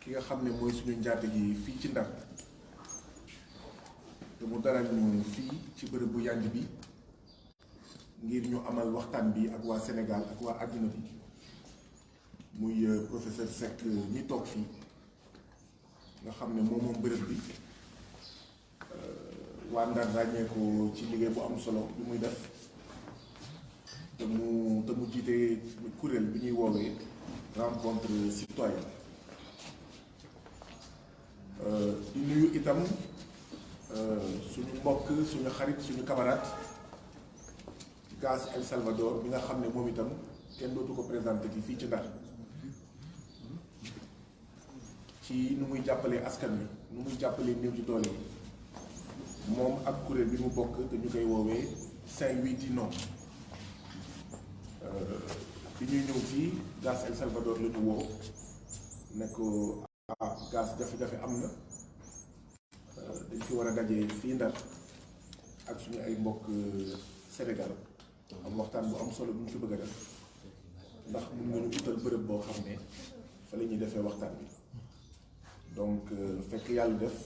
ki nga xam ne mooy suñu njaate gi fii ci Ndar te mu dalal ñu fii ci bërëb bu yànj bi ngir ñu amal waxtaan bi ak waa Sénégal ak waa àdduna bi muy professeur Seck ñi toog fii nga xam ne moom bërëb bi waa Ndar ràññee ko ci liggéey bu am solo bi muy def te mu jiite kuréel bi ñuy woowee rencontre citoyenne di nuyu itam suñu mbokk suñu xarit suñu camarade Gas El Salvador bi nga xam ne moom itam kenn dootu ko présenté fii ci Ndar ci nu muy jàppalee askan wi nu muy jàppalee néew ci doole yi moom ak kuréel bi mu bokk te ñu koy woowee Saint-Louis di non bi ñuy ñëw fii Gas El Salvador la ñu woo ne ko Gas jafe-jafe am na dañ fi war a dajee fii Ndar ak suñu ay mbokk Sénégal am waxtaan bu am solo bu ñu fi bëgg a def ndax mun nga ñu utal bërëb boo xam ne fa la ñuy defee waxtaan bi donc fekk yàlla def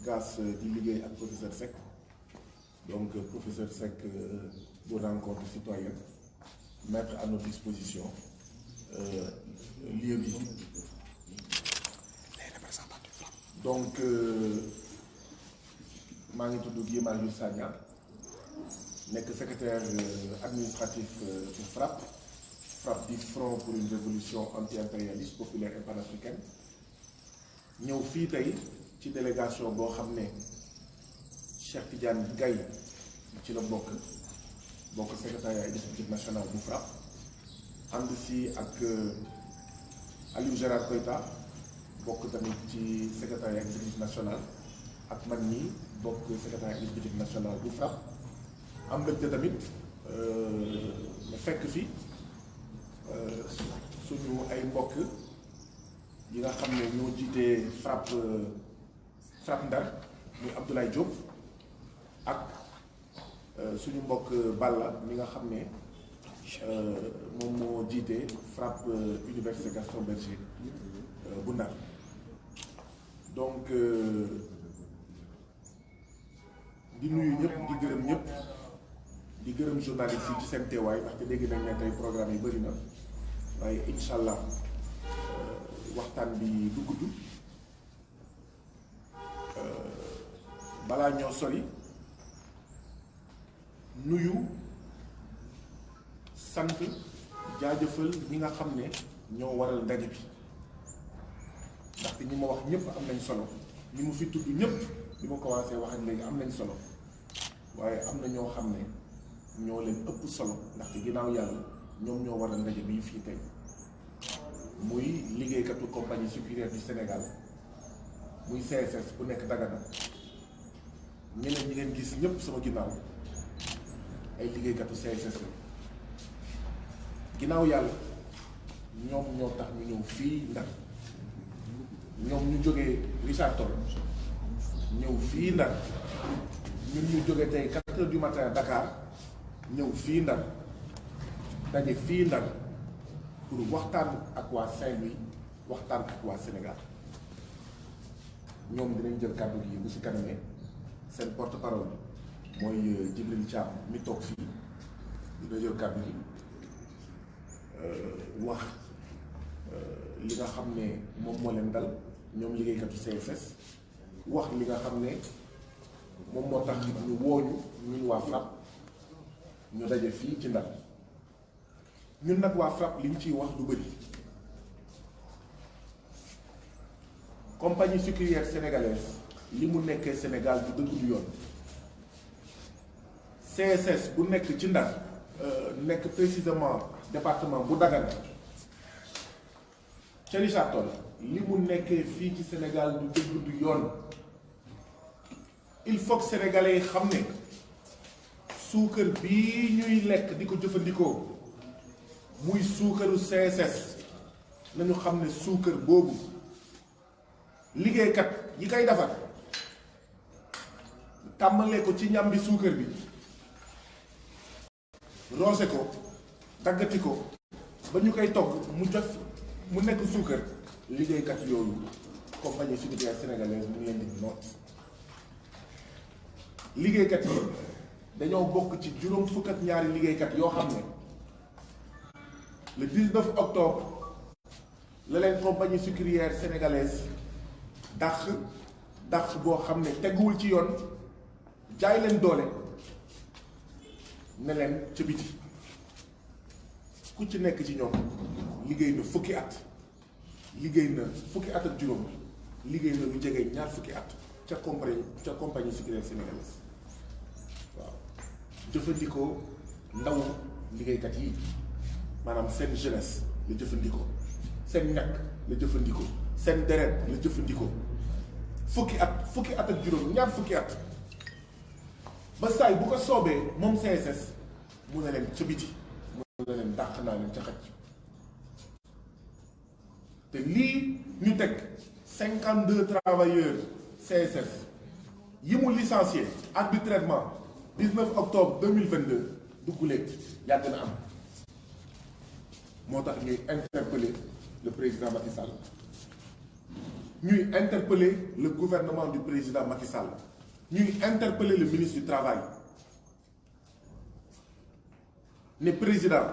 Gas di liggéey ak professeur Seck donc professeur Seck bu rencontre citoyenne mettre à notre disposition lieu bi donc maa ngi tudd Guy Marius Sagna nekk secrétaire administratif pour FRAPP di Front pour une révolution anti-impérialiste populaire et panafricaine ñëw fii tey ci délégation boo xam ne Cheikh Tidiane Gaye ci la bokk secrétariat exécutif national bu FRAPP ànd si ak Aliou Gérard Koïta bokk tamit ci secrétariat exécutif national ak man nii bokk secrétariat exécutif national bu FRAPP am mbégte tamit ma fekk fi suñu ay mbokk yi nga xam ne ñoo jiitee FRAPP Ndar muy Abdoulaye Diop ak suñu mbokk Balla mi nga xam ne moom moo jiitee FRAPP Université Gaston Berger bu Ndar donc di nuyu ñëpp di gërëm ñëpp di gërëm journaliste yi ci seen teewaay ndaxte dégg nañ ne tey programme yi bëri na waaye incha allah waxtaan bi du gudd balaa ñoo sori nuyu sant jaajëfal ñi nga xam ne ñoo waral ndaje bi ndaxte ñi ma wax ñëpp am nañ solo ñi mu fi tudd ñëpp bi ma commencé wax ak léegi am nañ solo waaye am na ñoo xam ne ñoo leen ëpp solo ndaxte ginnaaw yàlla ñoom ñoo waral ndaje bii fii tey muy liggéeykatu compagnie sucrière du Sénégal muy CSS bu nekk Dagana ñeneen ñi ngeen gis ñëpp sama ginnaaw ay liggéeykatu CSS la ginnaaw yàlla ñoom ñoo tax ñu ñëw fii Ndar ñoom ñu jógee Richard Toll ñëw fii Ndar ñun ñu jógee tey 4 heures du matin Dakar ñëw fii Ndar daje fii Ndar pour waxtaan ak waa Saint-Louis waxtaan ak waa Sénégal ñoom dinañ jël kàddu gi bu si kanamee seen porte parole mooy Djibril Thiam mi toog fii dina jël kàddu gi wax li nga xam ne moom moo leen dal ñoom liggéeykatu CSS wax li nga xam ne moom moo tax ñu wooñu ñun waa FRAPP ñu daje fii ci Ndar ñun nag waa FRAPP li ñu ciy wax du bëri compagnie sucrière sénégalaise li mu nekkee Sénégal du dëgg du yoon CSS bu nekk ci Ndar nekk précisément département bu Dagana ca Richard Toll li mu nekkee fii ci Sénégal du dëgg du yoon il faut que sénégalais yi xam ne suukar bii ñuy lekk di ko jëfandikoo muy suukaru CSS nañu xam ne suukar boobu liggéeykat yi koy defar tàmbalee ko ci ñam bi suukar bi roose ko daggati ko ba ñu koy togg mu jot mu nekk suukar liggéeykat yooyu compagnie sucrière sénégalaise mu ngi leen di noot. liggéeykat yi dañoo bokk ci juróom fukk ak ñaari liggéeykat yoo xam ne le 19 octobre la leen compagnie sucrière sénégalaise dàq boo xam ne teguwul ci yoon, jaay leen doole ne leen ca biti. ku ci nekk ci ñoom liggéey na fukki at ak juróom, liggéey na lu jege ñaar fukki at ca compagnie sucrière sénégalaise. waaw jëfandikoo ndaw liggéeykat yi maanaam seen jeunesse la jëfandikoo, seen ñàkk la jëfandikoo, seen deret la jëfandikoo. fukki at ak juróom, ñaar fukki at ba saay bu ko soobee moom CSS mu ne leen ca biti, mu ne leen dàq naa leen ca xaj. te lii ñu teg 52 travailleurs CSS yi mu licencié arbitrairement 19 octobre 2022 dugguleet yàgg na am. moo tax ñuy interpeller le président Macky Sall, ñuy interpeller le gouvernement du président Macky Sall, ñuy interpeller le ministre du travail. ne président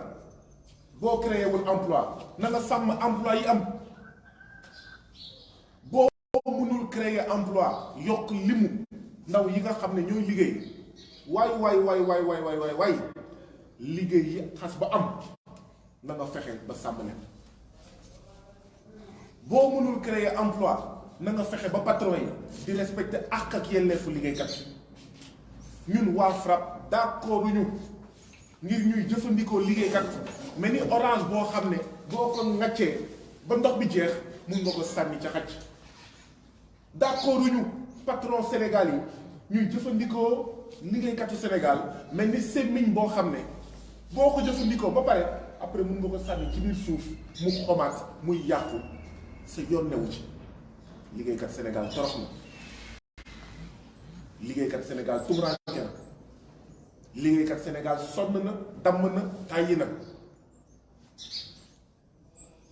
boo créé wul emploi na nga sàmm emploi yi am. boo mënul créer emploi yokk limu ndaw yi nga xam ne ñooy liggéey waay liggéey yi xas ba am na nga fexe ba sàmm leen. boo mënul créer emploi na nga fexe ba patron yi di respecter àq ak yelleefu liggéeykat. ñun waa FRAPP d'accord ñu ngir ñuy jëfandikoo liggéeykat mais ni orange boo xam ne boo ko ŋaccee ba ndox bi jeex mun nga ko sànni ca xaj. d'accord ñu patron Sénégal yi ñuy jëfandikoo liggéeykatu Sénégal mais ni semmiñ boo xam ne boo ko jëfandikoo ba pare après mun nga ko sànni ci biir suuf mu xomaat muy yàqu sa yoon newu ci. liggéeykat Sénégal torox na, liggéeykat Sénégal tumuraanke na, liggéeykat Sénégal sonn na, damm na, tàyyi na.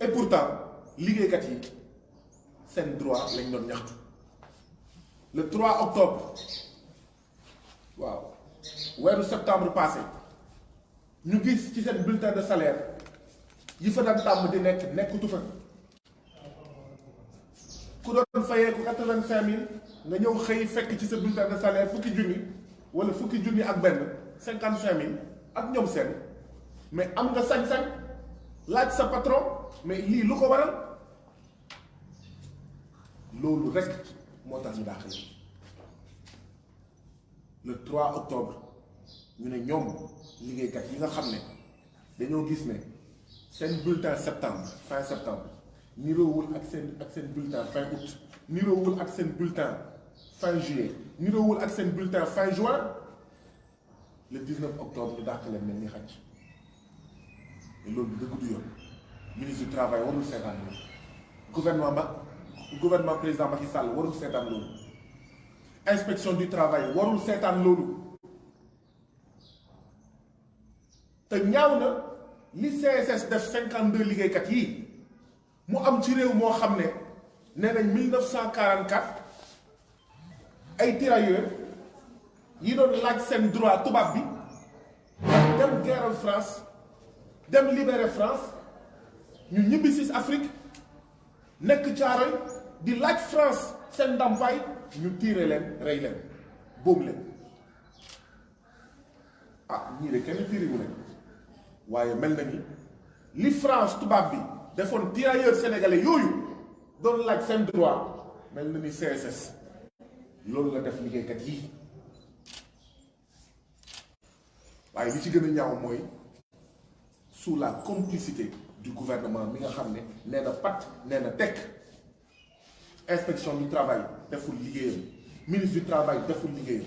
et pourtant liggéeykat yi seen droit lañ doon ñaxtu. le 3 octobre waaw weeru septembre passé ñu gis ci seen bulletin de salaire yi fa daan tàmm di nekkutu fa. ku doon fayeeku 85000 nga ñëw xëy fekk ci sa bulletin de salaire fukki junni wala fukki junni ak benn 55000 ak ñoom seen. mais am nga sañ-sañ laaj sa patron mais lii lu ko waral. loolu rek moo tax ñu dàq le 3 octobre ñu ne ñoom liggéeykat yi nga xam ne dañoo gis ne seen bulletin fin septembre niroowul ak seen bulletin fin août, niroowul ak seen bulletin fin juillet, niroowul ak seen bulletin fin juin. le 19 octobre ñu dàq leen mel ni xaj. loolu dëgg du yoon. ministre du travail warul seetaan loolu. gouvernement président Macky Sall warul seetaan loolu. inspection du travail warul seetaan loolu. te ñaaw na li CSS def 52 liggéeykat yi mu am ci réew moo xam ne nee nañ 1944 ay tirailleurs yi doon laaj seen droit tubaab bi dem guerre France dem libérer France ñu ñibbi si Afrique nekk Caaroy di laaj France seen ndàmpaay ñu tiire leen rey leen boom leen. ñii de kenn tiiriwu leen waaye mel na ni li France tubaab bi defoon tirailleurs sénégalais yooyu doon laaj seen droit mel na ni CSS loolu la def liggéeykat yii. waaye li ci gën a ñaaw mooy sous la complicité du gouvernement mi nga xam ne nee na pat nee na tekk. inspection du travail deful liggéeyam, ministre du travail deful liggéeyam.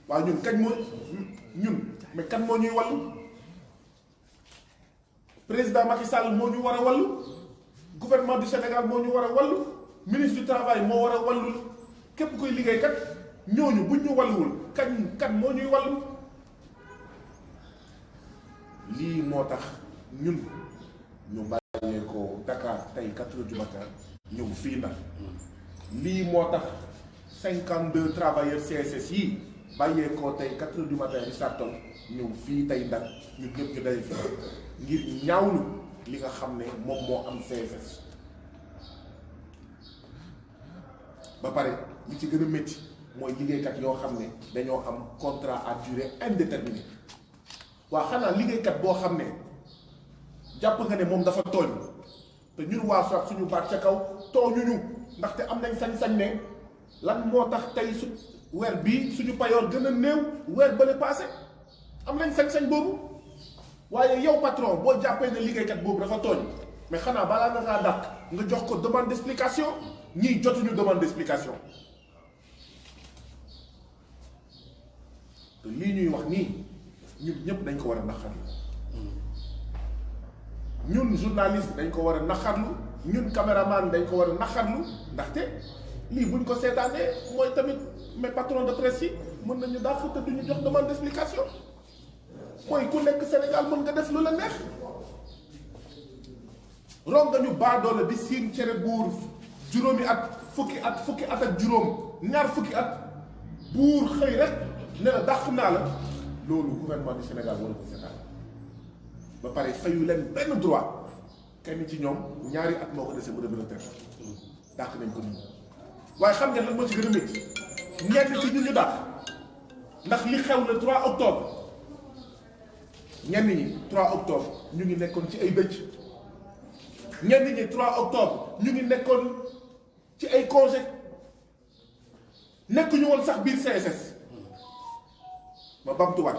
waaye ñun kañ moo mais kan moo ñuy wallu? président Macky Sall moo ñu war a wallu, gouvernement du Sénégal moo ñu war a wallu, ministre du travail moo war a wallu képp koy liggéeykat. ñooñu buñ ñu walluwul kan moo ñuy wallu? lii moo tax ñun ñu bàyyee ko Dakar tey 4 heures du matin ñëw fii Ndar lii moo tax 52 travailleurs CSS yi bàyyee ko tey 4 heures du matin di sartol ñëw fii tey Ndar ñun ñëpp ñu daje fi ngir ñaawlu li nga xam ne moom moo am CSS ba pare li ci gën a métti mooy liggéeykat yoo xam ne dañoo am contrat à durée indéterminée waa xanaa liggéeykat boo xam ne jàpp nga ne moom dafa tooñ te ñun waa SOAT suñu baat ca kaw tooñuñu ndaxte am nañ sañ-sañ ne lan moo tax tey su weer bii suñu payoor gën a néew weer bële passé am nañ sañ-sañ boobu waaye yow patron boo jàppee ne liggéeykat boobu dafa tooñ mais xanaa balaa nga kaa dàq nga jox ko demande d'explication ñii jotuñu demande d'explication te lii ñuy wax nii ñun ñëpp dañ ko war a naqarlu ñun journaliste dañ ko war a naqarlu ñun caméraman dañ ko war a naqarlu ndaxte lii buñ ko seetaanee mooy tamit mais patron de presse yi mën nañu dàq te duñu jox demande d'explication mooy ku nekk Sénégal mën nga def lu la neex ron nga ñu baadoola di siin cere buur juróomi at fukki at ak juróom ñaar fukki at buur xëy rek ne la dàq naa la loolu gouvernement du Sénégal wala ko seetaan ba pare fayu leen benn droit kenn ci ñoom ñaari at moo ko dese mu dem retraite dàq nañ ko nii waaye xam ngeen lan moo ci gën a métti ñenn ci ñu dàq ndax li xew le 3 octobre ñenn ñi 3 octobre ñu ngi nekkoon ci ay dëj ñenn ñi 3 octobre ñu ngi nekkoon ci ay congé nekkuñu woon sax biir CSS ma bamtuwaat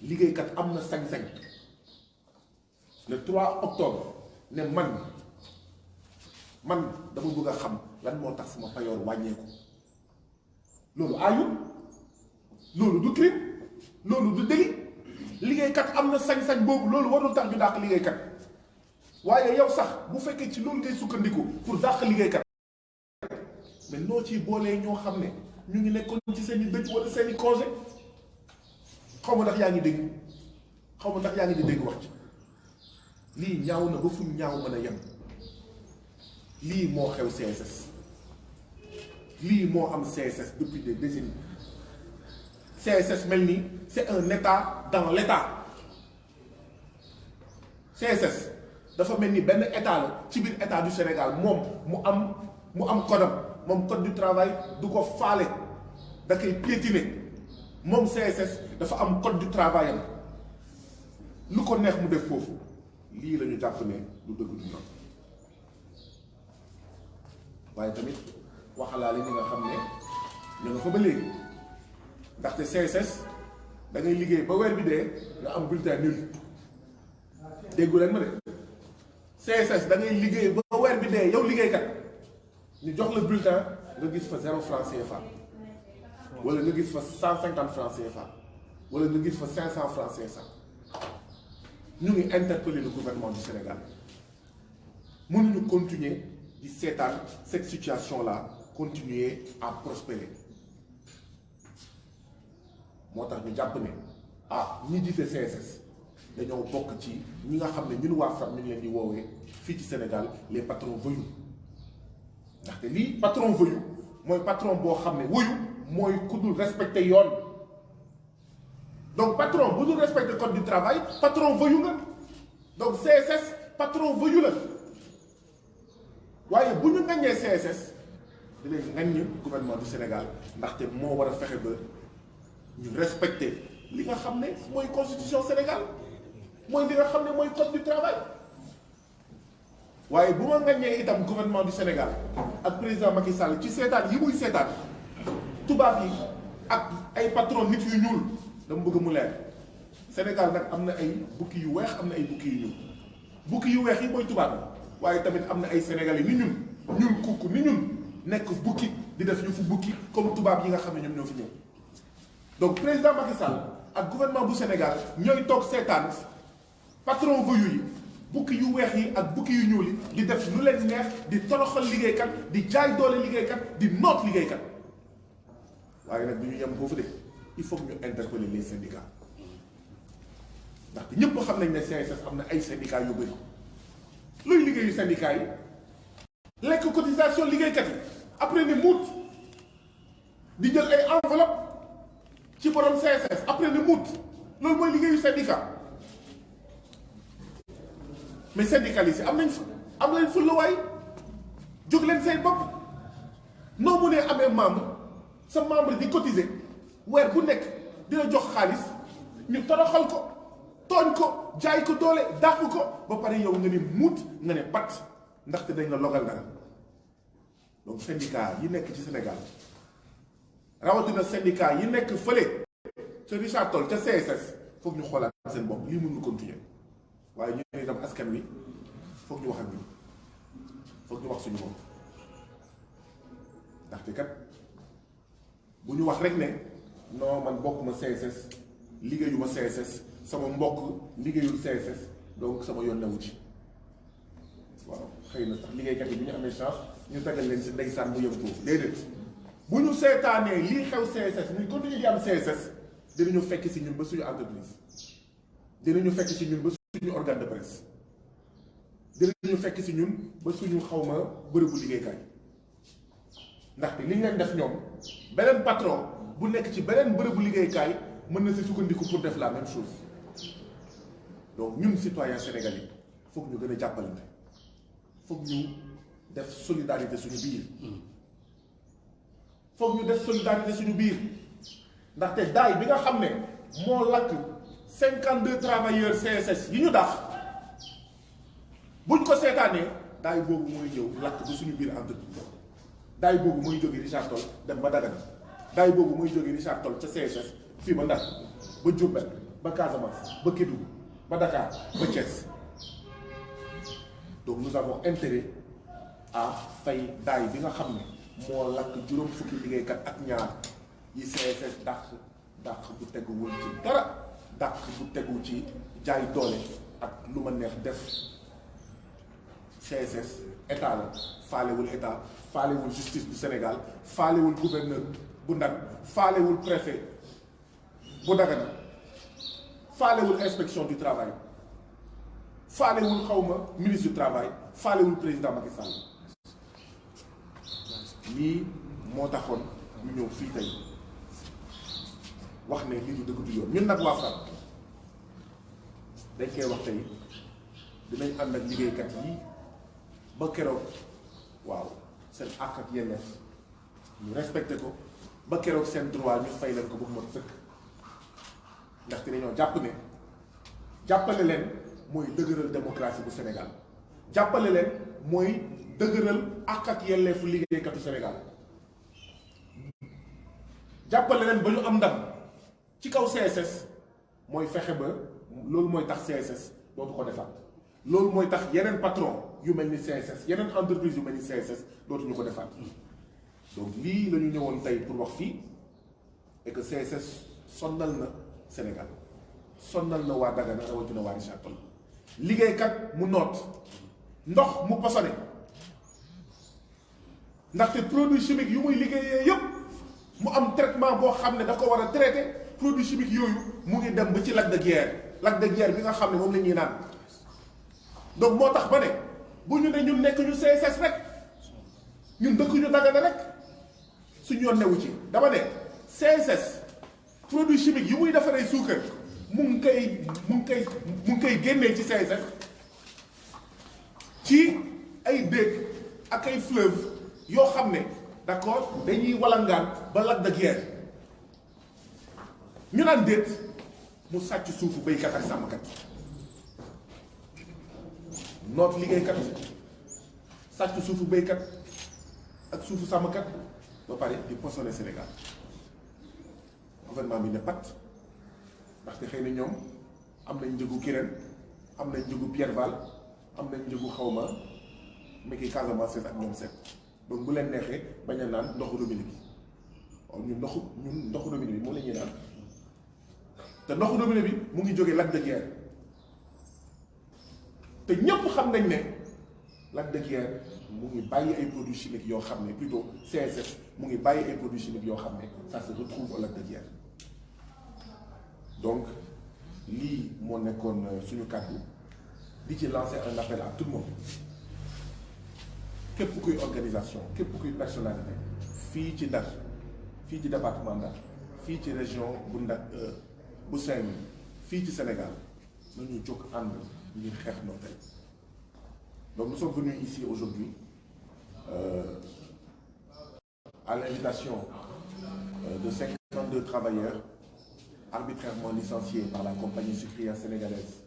liggéeykat am na sañ-sañ le 3 octobre ne man dama bëgg a xam lan moo tax sama payoor wàññeeku loolu aayul loolu du crime loolu du délit liggéeykat am na sañ-sañ boobu loolu warul tax ñu dàq liggéeykat waaye yow sax bu fekkee ci loolu ngay sukkandiku pour dàq liggéeykat mais noo ciy boolee ñoo xam ne ñu ngi nekkoon ci seen i dëj wala seen i congé xaw ma ndax yaa ngi dégg xaw ma ndax yaa ngi di dégg wax ci lii ñaaw na ba fu ñaaw mën a yem lii moo xew CSS lii moo am CSS depuis des décennies CSS mel ni c'est un état dans l'état CSS dafa mel ni benn état la ci biir état du Sénégal moom mu am codam moom code du travail du ko faale da koy piétiner moom CSS dafa am code du travail am lu ko neex mu def foofu lii la ñu jàpp ne du dëgg du noonu waaye tamit waxalaale ñi nga xam ne ñu nga fa ba léegi ndaxte CSS da ngay liggéey ba weer bi dee nga am bulletin nul déggu leen ma de CSS da ngay liggéey ba weer bi dee yow liggéeykat ñu jox la bulletin nga gis fa 0 franc CFA wala nga gis fa 150 francs CFA wala nga gis fa 500 francs CFA ñu ngi interpeller le gouvernement du Sénégal mënuñu continuer di seetaan cette situation là continuer à prospérer moo tax ñu jàpp ne ñi jiite CSS dañoo bokk ci ñi nga xam ne ñun waa SOAT ñu ngi leen di woowee fii ci Sénégal les patrons voyous ndaxte lii patron voyou mooy patron boo xam ne voyou mooy ku dul respecter yoon donc patron bu dul respecter code du travail patron voyou nga donc CSS patron voyou la waaye bu ñu ngañee CSS dinañ ngañ gouvernement du Sénégal ndaxte moo war a fexe ba ñu respecter li nga xam ne mooy constitution Sénégal mooy li nga xam ne mooy code du travail waaye bu ma ngañee itam gouvernement du Sénégal ak président Macky Sall ci seetaan yi muy seetaan tubaab yi ak ay patron nit yu ñuul dama bëgg mu leer Sénégal nag am na ay bukki yu weex am na ay bukki yu ñuul bukki yu weex yi mooy tubaab yi waaye tamit am na ay sénégalais ni ñun kukku ni ñun nekk bukki di def yu fu bukki comme tubaab yi nga xam ne ñoom ñoo fi ñëw donc président Macky Sall ak gouvernement bu Sénégal ñooy toog seetaan patron voyou yi bukki yu weex yi ak bukki yu ñuul yi di def lu leen neex di toroxal liggéeykat di jaay doole liggéeykat di noot liggéeykat waaye nag du ñu yem foofu de il faut que ñu interpeller les syndicats ndaxte ñëpp xam nañ ne CSS am na ay syndicats yu bëri luy liggéeyu syndicat yi lekk cotisation liggéeykat yi après ni muut di jël ay enveloppe ci borom CSS après ni muut loolu mooy liggéeyu syndicat mais syndicalistes yi am nañ fulla waay jóg leen say bopp noo mu ne amee membre sa membre di cotiser weer bu nekk dina jox xaalis ñu toroxal ko tooñ ko jaay ko doole dàq ko ba pare yow nga ne muut nga ne pat ndaxte dañ la logal dara donc syndicat yi nekk ci Sénégal rawatina syndicat yi nekk fële ca Richard Toll ca CSS foog ñu xoolaat seen bopp lii mënul continuer waaye ñu ne itam askan wi foog ñu wax ak ñun foog ñu wax suñu bopp ndaxte kat bu ñu wax rek ne non man bokkuma CSS liggéeyuma CSS sama mbokk liggéeyul CSS donc sama yoon newu ci waaw xëy na sax liggéeykat yi bu ñu amee chance ñu tegal leen si ndeysaan mu yem foofu déedéet bu ñu seetaanee lii xew CSS muy continuer di am CSS dinañu fekk si ñun ba suñu entreprise dinañu fekk si ñun ba suñu organe de presse dinañu fekk si ñun ba suñu xawma bërëbu liggéeykaay ndaxte li ñu leen def ñoom beneen patron bu nekk ci beneen bërëbu liggéeykaay mën na si sukkandiku pour def la même chose donc ñun citoyens sénégalais foog ñu gën a jàppalante foog ñu def solidarité suñu biir foog ñu def solidarité suñu biir ndaxte daay bi nga xam ne moo lakk 52 travailleurs CSS yi ñu daax buñ ko seetaanee daay boobu mooy ñëw lakk ba suñu biir entreprise daay boobu mooy jóge Richard Toll dem ba Dagana daay boobu mooy jóge Richard Toll ca CSS fii ba Ndar ba Diourbel ba Casamance ba Kédougou ba Dakar ba Thiès donc nous avons intérêt à fay daay bi nga xam ne moo lakk juróom fukki liggéeykat ak ñaar yi CSS dàq bu teguwul ci dara dàq bu tegu ci jaay doole ak lu ma neex def CSS état la faalewul état faalewul justice du Sénégal faalewul gouverneur bu Ndar faalewul préfet bu Dagana faalewul inspection du travail faalewul xawma ministre du travail faalewul président Macky Sall lii moo taxoon ñu ñëw fii tey wax ne lii du dëgg du yoon ñun nag waa FRAPP dañ koy wax tey dinañ ànd ak liggéeykat yi ba keroog waaw seen àq ak yelleef ñu respecté ko ba keroog seen droit ñu fay leen ko ba mu mot sëkk ndaxte dañoo jàpp ne jàppale leen mooy dëgëral démocratie bu Sénégal jàppale leen mooy dëgëral àq ak yelleefu liggéeykatu Sénégal jàppale leen ba ñu am ndam ci kaw CSS mooy fexe ba loolu mooy tax CSS dootu ko defaat loolu mooy tax yeneen patron yu mel ni CSS yeneen entreprise yu mel ni CSS dootuñu ko defaat donc lii la ñu ñëwoon tey pour wax fii et que CSS sonnal na Sénégal sonnal na waa Dagana rawatina waa Richard Toll liggéeykat mu noot ndox mu posone ndaxte produit chimique yu muy liggéeyee yëpp mu am traitement boo xam ne da ko war a traité produit chimique yooyu mu ngi dem ba ci lac de Guiers bi nga xam ne moom la ñuy naan donc moo tax ba ne bu ñu ne ñun nekk ñu CSS rek ñun dëkk ñu Dagana rek suñu yoon newu ci dama ne CSS produit chimique yu muy defaree suukar mu ngi koy génnee ci CSS ci ay déeg ak ay fleuve yoo xam ne d'accord dañuy walangaan ba lac de Guiers ñu naan déet mu sàcc suufu béykat ak sàmmkat noot liggéeykat sàcc suufu béykat ak suufu sàmmkat ba pare di posone Sénégal gouvernement bi ne pat ndaxte xëy na ñoom am nañ njëgu Kirène am nañ njëgu Pierreval am nañ njëgu xawma mekki Casamance ak ñoom seet donc bu leen neexee bañ a naan ndoxu robinet bi waaw ñun ndoxu robinet bi moom la ñuy naan te ndoxu robinet bi mu ngi jógee lac de Guiers te ñépp xam nañ ne lac de Guiers mu ngi bàyyi ay produits chimiques yoo xam ne plutôt CSS mu ngi bàyyi ay produits chimiques yoo xam ne ça se retrouve au lac de Guiers donc lii moo nekkoon suñu kàddu di ci lancer un appel à tout le monde képp kuy organisation képp kuy personnalité fii ci Ndar fii ci département Ndar fii ci région bu Ndar bu Saint-Louis fii ci Sénégal nañu jóg ànd ngir xeex nooteel. Donc nous sommes venus ici aujourd'hui à l'invitation de 52 travailleurs arbitrairement licenciés par la compagnie sucrière sénégalaise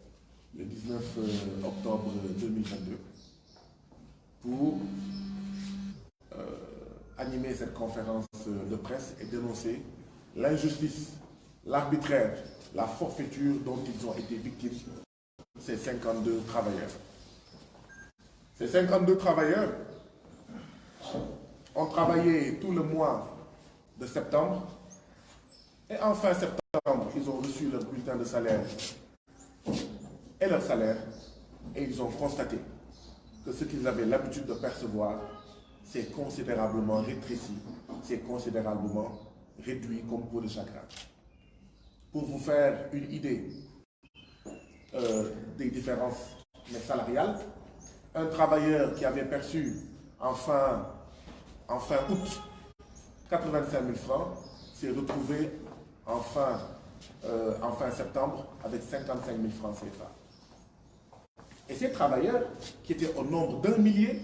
le 19 octobre 2022 pour animer cette conférence de presse et dénoncer l'injustice, l'arbitraire, la forfaiture dont ils ont été victimes, ces 52 travailleurs. Ces 52 travailleurs ont travaillé tout le mois de septembre et en fin septembre, ils ont reçu leur bulletin de salaire et leur salaire et ils ont constaté que ce qu'ils avaient l'habitude de percevoir s'est considérablement rétréci, s'est considérablement réduit comme peau de chagrin. Pour vous faire une idée des différences salariales, un travailleur qui avait perçu en fin août 85 000 francs s'est retrouvé en fin septembre avec 55 000 francs CFA. Et ces travailleurs, qui étaient au nombre d'1 millier,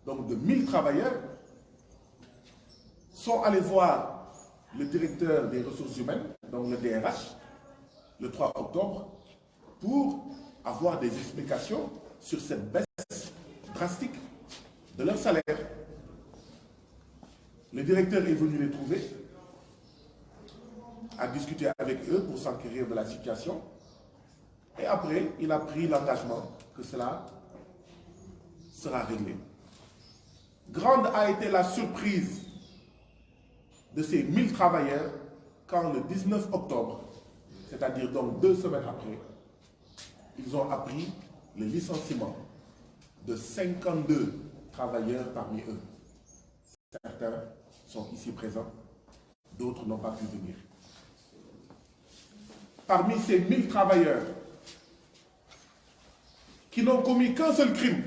donc de 1000 travailleurs, sont allés voir le directeur des ressources humaines, donc le DRH, le 3 octobre, pour avoir des explications sur cette baisse drastique de leur salaire. Le directeur est venu les trouver, a discuté avec eux pour s'enquérir de la situation, et après, il a pris l'engagement que cela sera réglé. Grande a été la surprise de ces 1000 travailleurs quand le 19 octobre, c'est-à-dire donc 2 semaines après, ils ont appris le licenciement de 52 travailleurs parmi eux. Certains sont ici présents, d'autres n'ont pas pu venir. Parmi ces 1000 travailleurs qui n'ont commis qu'un seul crime,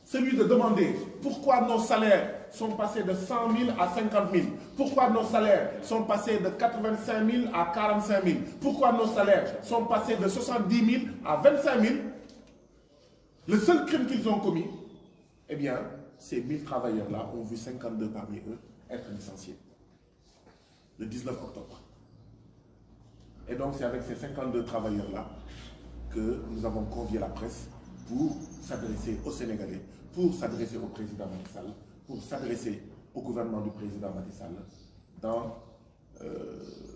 celui de demander pourquoi nos salaires sont passés de 100 000 à 50 000, pourquoi nos salaires sont passés de 85 000 à 45 000, pourquoi nos salaires sont passés de 70 000 à 25 000, le seul crime qu'ils ont commis, eh bien, ces 1000 travailleurs-là ont vu 52 parmi eux être licenciés le 19 octobre. Et donc, c'est avec ces 52 travailleurs-là que nous avons convié la presse pour s'adresser aux Sénégalais, pour s'adresser au président Macky Sall, pour s'adresser au gouvernement du président Macky Sall dans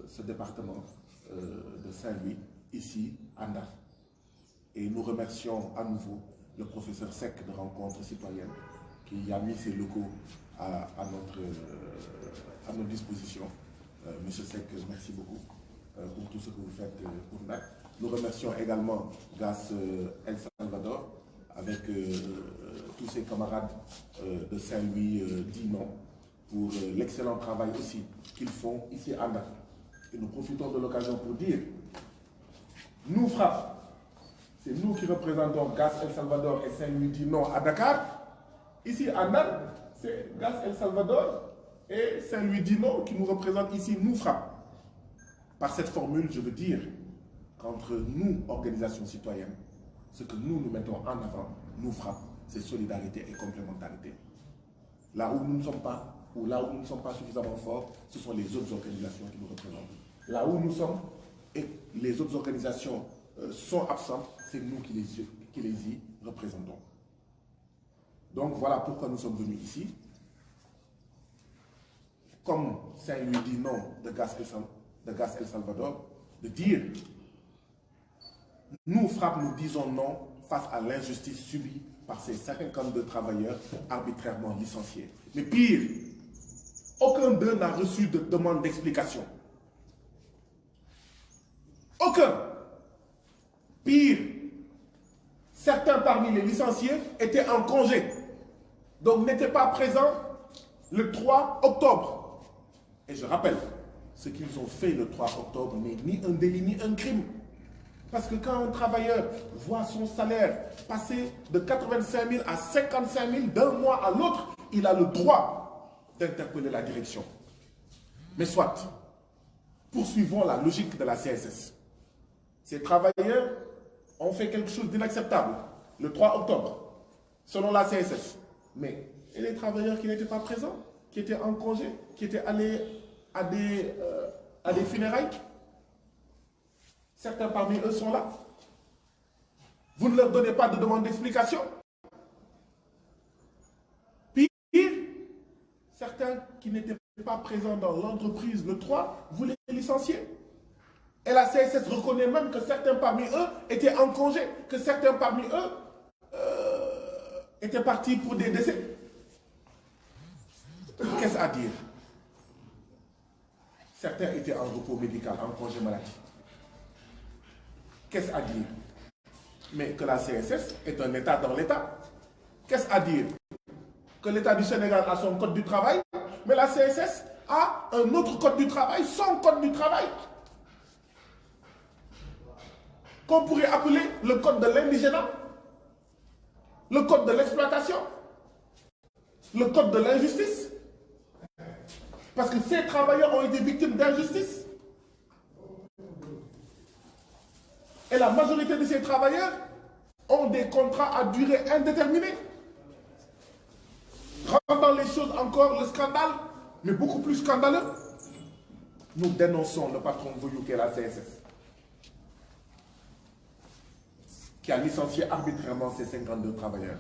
ce département de Saint-Louis, ici à Ndar. Et nous remercions à nouveau le professeur Seck de Rencontre Citoyenne qui a mis ses locaux à notre disposition. Monsieur Seck, merci beaucoup pour tout ce que vous faites pour Ndar. Nous remercions également GAS El Salvador avec tous ses camarades de Saint-Louis dit non pour l'excellent travail aussi qu'ils font ici à Ndar. Et nous profitons de l'occasion pour dire, nous FRAPP, c'est nous qui représentons GAS El Salvador et Saint-Louis dit non à Dakar. Ici à Ndar, c'est GAS El Salvador et Saint-Louis dit non qui nous représentent ici, nous FRAPP. Par cette formule, je veux dire qu'entre nous, organisations citoyennes, ce que nous mettons en avant, nous FRAPP, c'est solidarité et complémentarité. Là où nous ne sommes pas, ou là où nous ne sommes pas suffisamment forts, ce sont les autres organisations qui nous représentent. Là où nous sommes et les autres organisations sont absentes, c'est nous qui les y représentons. Donc voilà pourquoi nous sommes venus ici. Comme Saint-Louis dit non de GAS El Salvador, de dire nous, FRAPP, nous disons non face à l'injustice subie par ces 52 travailleurs arbitrairement licenciés. Mais pire, aucun d'eux n'a reçu de demande d'explication. Aucun. Pire, certains parmi les licenciés étaient en congé, donc n'étaient pas présents le 3 octobre. Et je rappelle, ce qu'ils ont fait le 3 octobre n'est ni un délit ni un crime. Parce que quand un travailleur voit son salaire passer de 85 000 à 55 000 d'un mois à l'autre, il a le droit d'interpeller la direction. Mais soit, poursuivons la logique de la CSS. Ces travailleurs ont fait quelque chose d'inacceptable le 3 octobre, selon la CSS. Mais et les travailleurs qui n'étaient pas présents, qui étaient en congé, qui étaient allés à des funérailles, certains parmi eux sont là. Vous ne leur donnez pas de demande d'explication. Pire, certains qui n'étaient pas présents dans l'entreprise le 3, vous les licenciez. Et la CSS reconnaît même que certains parmi eux étaient en congé, que certains parmi eux étaient partis pour des décès. Qu'est-ce à dire? Certains étaient en repos médical, en congé maladie. Qu'est-ce à dire? Mais que la CSS est un État dans l'État. Qu'est-ce à dire? Que l'État du Sénégal a son code du travail, mais la CSS a un autre code du travail, son code du travail, qu'on pourrait appeler le code de l'indigénat, le code de l'exploitation, le code de l'injustice. Parce que ces travailleurs ont été victimes d'injustice. Et la majorité de ces travailleurs ont des contrats à durée indéterminée, rendant les choses encore le scandale, mais beaucoup plus scandaleux. Nous dénonçons le patron voyou qu'est la CSS, qui a licencié arbitrairement ces 52 travailleurs,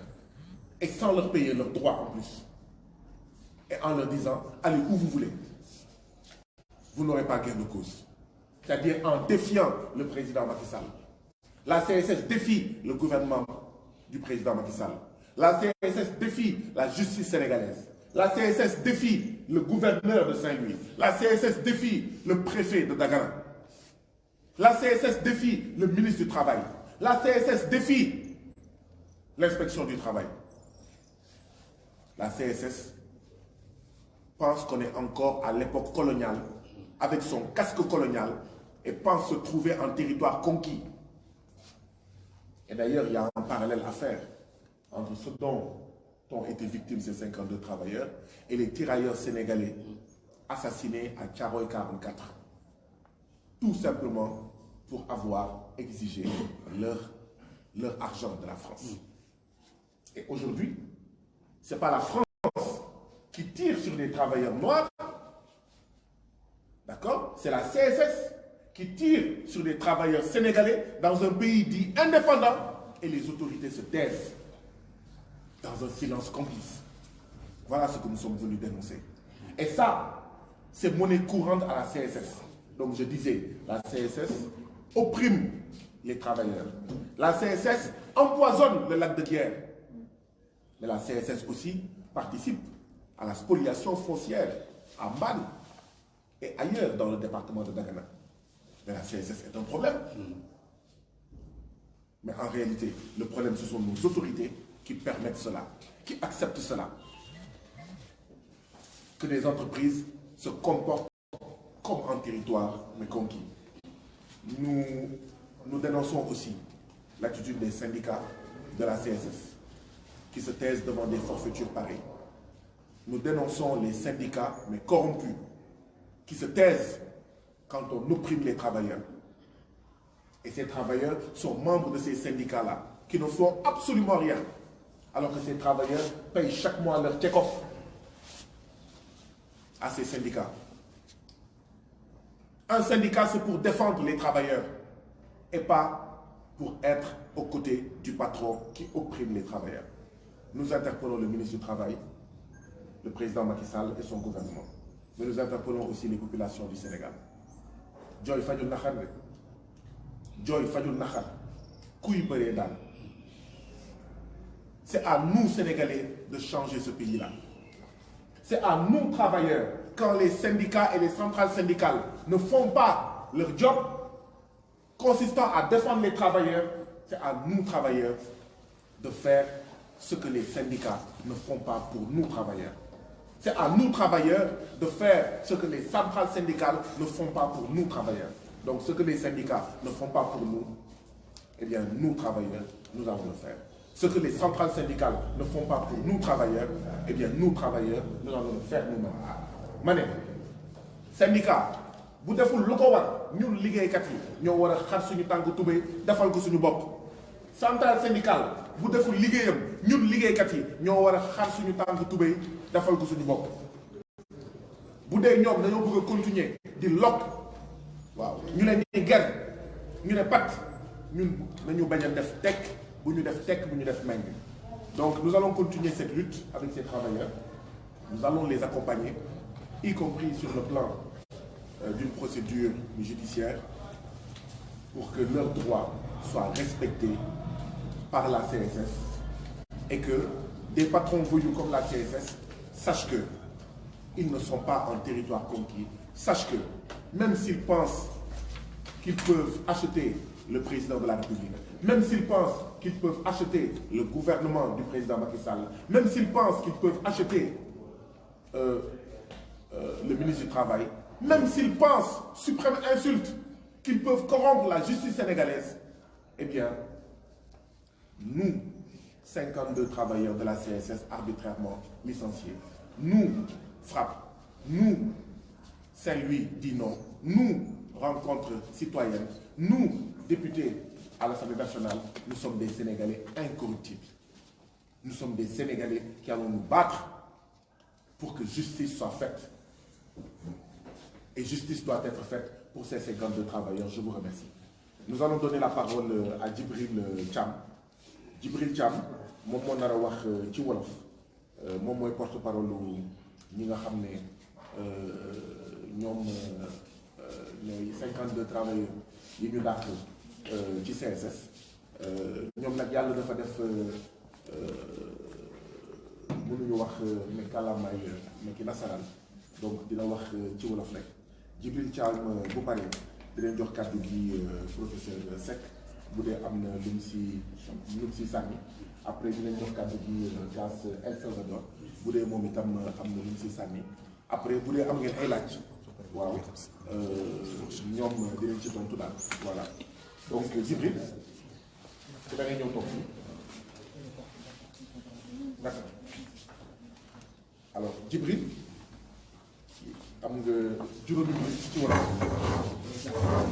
et sans leur payer leurs droits en plus, et en leur disant, allez où vous voulez, vous n'aurez pas gain de cause. C'est-à-dire en défiant le président Macky Sall. La CSS défie le gouvernement du président Macky Sall. La CSS défie la justice sénégalaise. La CSS défie le gouverneur de Saint-Louis. La CSS défie le préfet de Dagana. La CSS défie le ministre du Travail. La CSS défie l'inspection du travail. La CSS pense qu'on est encore à l'époque coloniale, avec son casque colonial, et pense se trouver en territoire conquis. Et d'ailleurs, il y a un parallèle à faire entre ce dont ont été victimes ces 52 travailleurs et les tirailleurs sénégalais assassinés à Thiaroye 44. Tout simplement pour avoir exigé leur argent de la France. Et aujourd'hui, ce n'est pas la France qui tire sur les travailleurs noirs, d'accord? C'est la CSS qui tire sur les travailleurs sénégalais dans un pays dit indépendant, et les autorités se taisent dans un silence complice. Voilà ce que nous sommes venus dénoncer. Et ça, c'est monnaie courante à la CSS. Donc je disais, la CSS opprime les travailleurs. La CSS empoisonne le lac de guerre. Mais la CSS aussi participe à la spoliation foncière à Mbane et ailleurs dans le département de Dagana. Mais la CSS est un problème. Mais en réalité, le problème, ce sont nos autorités qui permettent cela, qui acceptent cela. Que les entreprises se comportent comme un territoire, mais conquis. Nous dénonçons aussi l'attitude des syndicats de la CSS, qui se taisent devant des forfaitures pareilles. Nous dénonçons les syndicats, mais corrompus, qui se taisent quand on opprime les travailleurs. Et ces travailleurs sont membres de ces syndicats-là, qui ne font absolument rien, alors que ces travailleurs payent chaque mois leur check-off à ces syndicats. Un syndicat, c'est pour défendre les travailleurs, et pas pour être aux côtés du patron qui opprime les travailleurs. Nous interpellons le ministre du Travail, le président Macky Sall et son gouvernement. Mais nous interpellons aussi les populations du Sénégal. Joy Fadjoul Nakhar, Joy Fadjoul Nakhar, Kouy Béré Dan. C'est à nous, Sénégalais, de changer ce pays-là. C'est à nous, travailleurs, quand les syndicats et les centrales syndicales ne font pas leur job consistant à défendre les travailleurs, c'est à nous, travailleurs, de faire ce que les syndicats ne font pas pour nous, travailleurs. C'est à nous, travailleurs, de faire ce que les centrales syndicales ne font pas pour nous, travailleurs. Donc, ce que les syndicats ne font pas pour nous, eh bien, nous, travailleurs, nous allons le faire. Ce que les centrales syndicales ne font pas pour nous, travailleurs, eh bien, nous, travailleurs, nous allons le faire nous-mêmes. Mané, syndicat, bu deful lu ko war ñun liggéeykat yi ñoo war a xar suñu tànk tubéy defal ko suñu bopp. Centrale syndicale bu deful liggéeyam ñun liggéeykat yi ñoo war a xar suñu tànk tubéy defal ko suñu bopp. bu dee ñoom dañoo bëgg a continuer di lokk waaw ñu ne ñuy ger ñu ne pat ñun nañu bañ a def tekk bu ñu def tekk bu ñu def meng. Donc nous allons continuer cette lutte avec ces travailleurs. Nous allons les accompagner, y compris sur le plan d'une procédure judiciaire, pour que leurs droits soient respectés par la CSS et que des patrons voyous comme la CSS sachent qu'ils ne sont pas en territoire conquis, sachent que même s'ils pensent qu'ils peuvent acheter le président de la République, même s'ils pensent qu'ils peuvent acheter le gouvernement du président Macky Sall, même s'ils pensent qu'ils peuvent acheter le ministre du Travail, même s'ils pensent, suprême insulte, qu'ils peuvent corrompre la justice sénégalaise, eh bien, nous, 52 travailleurs de la CSS arbitrairement licenciés, nous, FRAPP, nous, Saint-Louis dit non, nous, rencontre citoyenne, nous, députés à l'Assemblée nationale, nous sommes des Sénégalais incorruptibles. Nous sommes des Sénégalais qui allons nous battre pour que justice soit faite. Et justice doit être faite pour ces 52 travailleurs. Je vous remercie. Nous allons donner la parole à Djibril Thiam. Djibril Thiam, moom moo nar a wax ci wolof moom mooy porte-parole ñi nga xam ne ñoom ñooy 52 travailleurs yi ñu dàq ci CSS ñoom nag yàlla dafa def mënuñu wax ne kàllaamaay ne ki nasaraan donc dina wax ci wolof rek Djibril Thiam bu paree di leen jox kàddu gi professeur Seck bu dee am na lu mu si sànni après di leen jox kàddu gi Gas El Salvador bu dee moom itam am na lu mu si sànni après bu dee am ngeen ay laaj waaw ñoom di leen ci tontu daal voilà donc Djibril ci da ngay ñëw toog fii d'accord alors Djibril am nga juróomi minute ci wolof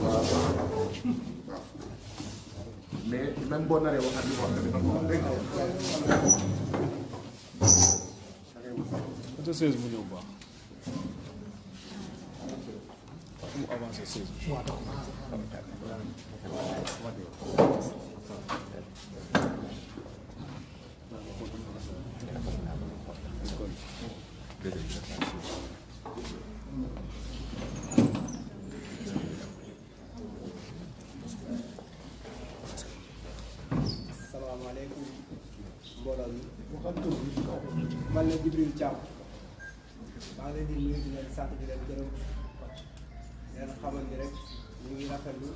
waaw mais même boo naree waxaat li wax tamit dégg nga 16 mu ñëw bu baax mu avancé 16 salaamaaleykum mbooloo mi bu xam tur bi man la Djibril Thiam maa ngi leen di nuyu di leen sant di leen gërëm di leen xamal ni rek ñu ngi rafetlu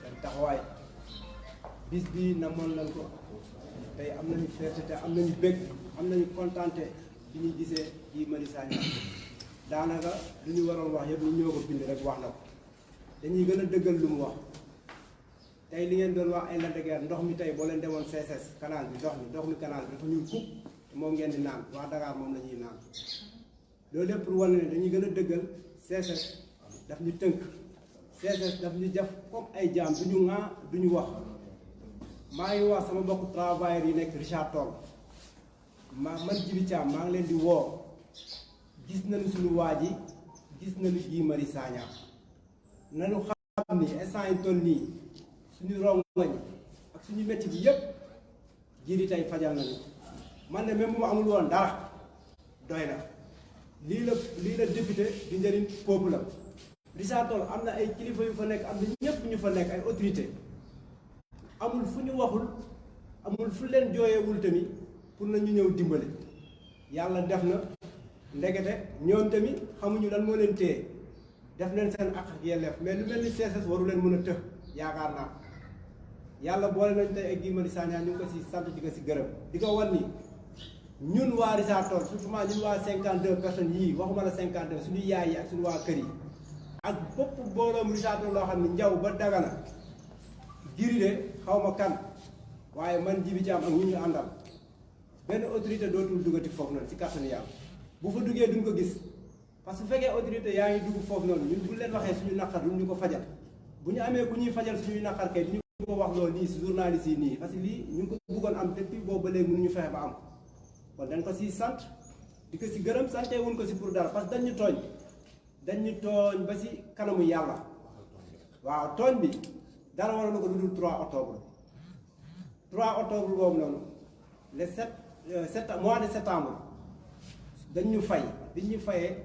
seen taxawaay bis bi namoon nañ ko tey am nañu fierté te am nañu bëgg am nañu kontaante bi ñuy gisee Guy Marius Sagna daanaka lu ñu waroon wax yëpp ñu ñoo ko bind rek wax na ko dañuy gën a dëggal lu mu wax tey li ngeen doon wax ay Lac de Guiers ndox mi tey boo leen demoon CSS canal bi ndox mi canal bi dafa ñuy kub moom ngeen di naan waa Dakar moom la ñuy naan loolu lépp pour wane ne dañuy gën a dëggal CSS daf ñu tënk CSS daf ñu def comme ay jaam du ñu ŋaa du ñu wax maa ngi wax sama mbokku travailleurs yi nekk Richard Toll man Djibi Thiam maa ngi leen di woo gis nañu suñu waa ji gis nañu Guy Marius Sagna nañu xam ni instant yi toll nii suñu rongoñ ak suñu métti bi yëpp jiiri tey fajal nañu man ne même bu ma amul woon dara doy na lii la député di njëriñ peuple la Richard Toll am na ay kilifa yu fa nekk am na ñëpp ñu fa nekk ay autorité amul fu ñu waxul amul fu leen jooyewul tamit pour na ñu ñëw dimbali yàlla def na ndekete ñoom tamit xamuñu lan moo leen téye def leen seen ak ak yelleef mais lu mel ni CSS waru leen mën a tëx yaakaar naa yàlla boole nañ tey ak Guy Marius Sagna ñu ngi ko si sant di ko si gërëm di ko wan ni ñun waa Richard Toll surtout ñun waa 52 personnes yii waxuma la 52 suñu yaay yi ak suñu waa kër yi ak bopp booloom Richard Toll loo xam ne njaw ba Dagana giri de xaw ma kan waaye man Djiby Thiam ak ñi ñu àndal benn autorité dootul duggati foofu noonu si kàttanu yàlla bu fa duggee duñ ko gis parce que bu fekkee autorité yaa ngi dugg foofu noonu ñun bu leen waxee suñu naqar duñ ñu ko fajal bu ñu amee ku ñuy fajal suñuy naqar kay duñu ko wax loolu nii si journaliste yi nii parce que lii ñu ngi ko bëggoon am depuis boobu ba léegi mënuñu fexe ba am kon dañ ko si sant di ko si gërëm sante wuñ ko si pour dara parce que dañ ñu tooñ ba si kanamu yàlla waaw tooñ bi dara waroon na ko lu dul 3 octobre 3 octobre boobu noonu le 7 mois de septembre dañ ñu fay bi ñu fayee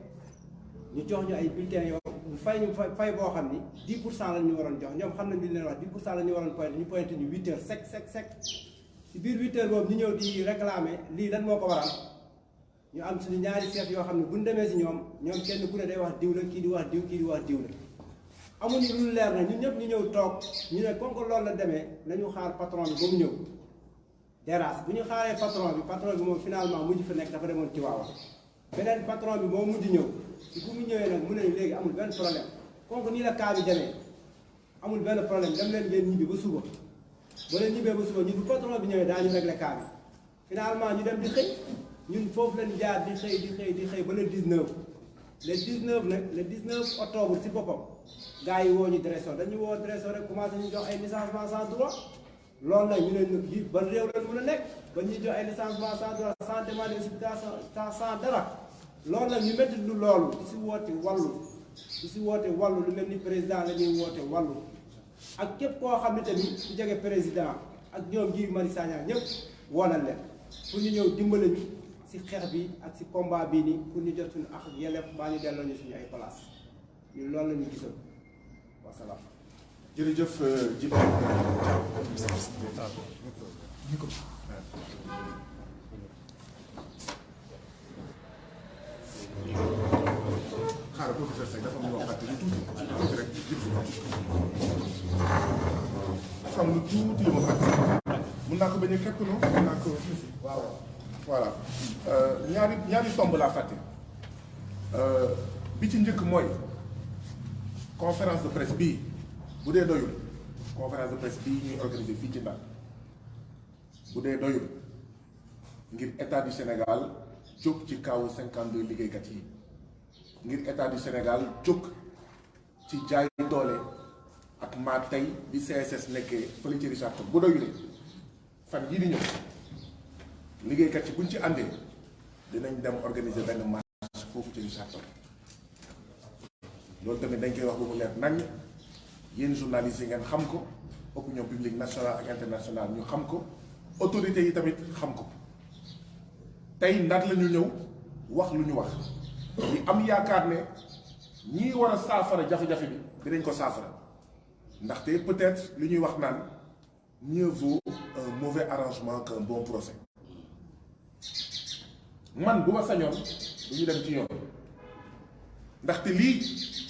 ñu jox ñu ay bulletins yoo ñu fay ñu fay boo xam ni 10% lañ ñu waroon jox ñoom xam nañ li leen wax 10% la ñu waroon pointé ñu pointé ñu 8 heures sec si biir 8 heures boobu ñu ñëw di réclamer lii lan moo ko waral ñu am suñu ñaari chef yoo xam ne bu ñu demee si ñoom kenn ku ne day wax diw la kii di wax diw kii di wax diw la amuñu lu leer na ñun ñëpp ñu ñëw toog ñu ne comme que loolu la demee nañu xaar patron bi ba mu ñëw dérace bu ñu xaaree patron bi moom finalement mujj fa nekk dafa demoon ci waawa beneen patron bi moo mujj ñëw si bu mu ñëwee nag mu ne léegi amul benn problème comme que nii la cas bi demee amul benn problème dem leen ngeen ñibbi ba suba ba leen ñibbee ba suba ñun bu patron bi ñëwee daañu régler cas bi finalement ñu dem di xëy ñun foofu lañ jaar di xëy ba le 19 le 19 nag le 19 octobre si boppam gars yi woo ñu direction dañu woo direction rek commencé ñu jox ay licenciement sans droit loolu nag ñu ne lii ban réew lañ mën a nekk ba ñuy jox ay licenciement sans droit sans demande d'explication sans dara loolu nag ñu métti lu loolu di si woote wàllu lu mel ni président la ñuy woote wàllu ak képp koo xam ne tamit ku jege président ak ñoom Guy Marius Sagna ñëpp woonal leen pour ñu ñëw dimbale ñu si xeex bi ak si combat bii nii pour ñu jot suñu ak yelleef baa ñu delloo ñu suñu ay place ñun loolu la ñu gisoon wasalaam. jërëjëf Djiby xaaral professeur Seck dafa am lu waxaat lu tuuti rek dafa am lu tuuti lu ma fàtte mun naa ko bañ a képp noonu mun naa ko waaw voilà ñaari tomb laa fàtte bi ci njëkk mooy conférence de presse bii bu dee doyul conférence de presse bii ñuy organiser fii ci Ndar bu dee doyul ngir état du Sénégal jóg ci kaw 52 liggéeykat yi ngir état du Sénégal jóg ci jaay doole ak maa tey bi CSS nekkee fële ci Richard Toll bu doyulee fan yii di ñëw liggéeykat yi buñ ci àndee dinañ dem organiser benn marche foofu ci Richard Toll loolu tamit dañ koy wax ba mu leer naññ yéen journalistes yi ngeen xam ko opinion publique nationale ak internationale ñu xam ko autorités yi tamit xam ko tey Ndar la ñu ñëw wax lu ñu wax ñu am yaakaar ne ñii war a saafara jafe-jafe bi dinañ ko saafara ndaxte peut-être li ñuy wax naan mieux vaut un mauvais arrangement qu'un bon procès man bu ma sañoon du ñu dem ci yoon ndaxte lii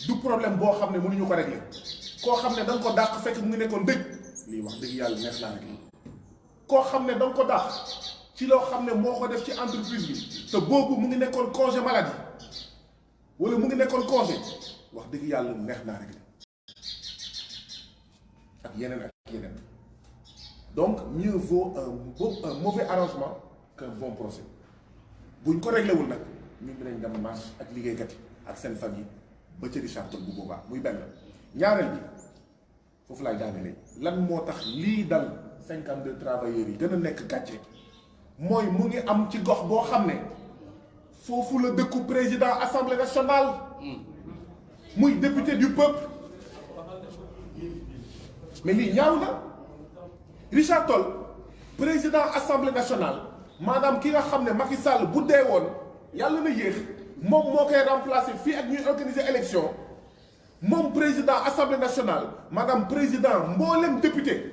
du problème boo xam ne mënuñu ko régler koo xam ne da nga ko dàq fekk mu ngi nekkoon dëj lii wax dëgg yàlla neex naa rek koo xam ne da nga ko dàq ci loo xam ne moo ko def ci entreprise bi te boobu mu ngi nekkoon congé maladie wala mu ngi nekkoon congé wax dëgg yàlla neex naa rek ak yeneen donc mieux vaut un mauvais arrangement qu'un bon procès buñ ko réglé wul nag ñun dinañ dem marche ak liggéeykat yi ak seen famille ba ci Richard Toll bu boobaa muy benn ñaareel bi foofu laay daanelee lan moo tax lii dal 52 travailleurs yi gën a nekk gàcce mooy mu ngi am ci gox boo xam ne foofu la dëkku président assemblée nationale muy député du peuple mais lii ñaaw na Richard Toll président assemblée nationale maanaam ki nga xam ne Macky Sall bu dee woon yàlla na yéex moom moo koy remplacer fii ak ñuy organiser élection moom président assemblée nationale maanaam président mboolem député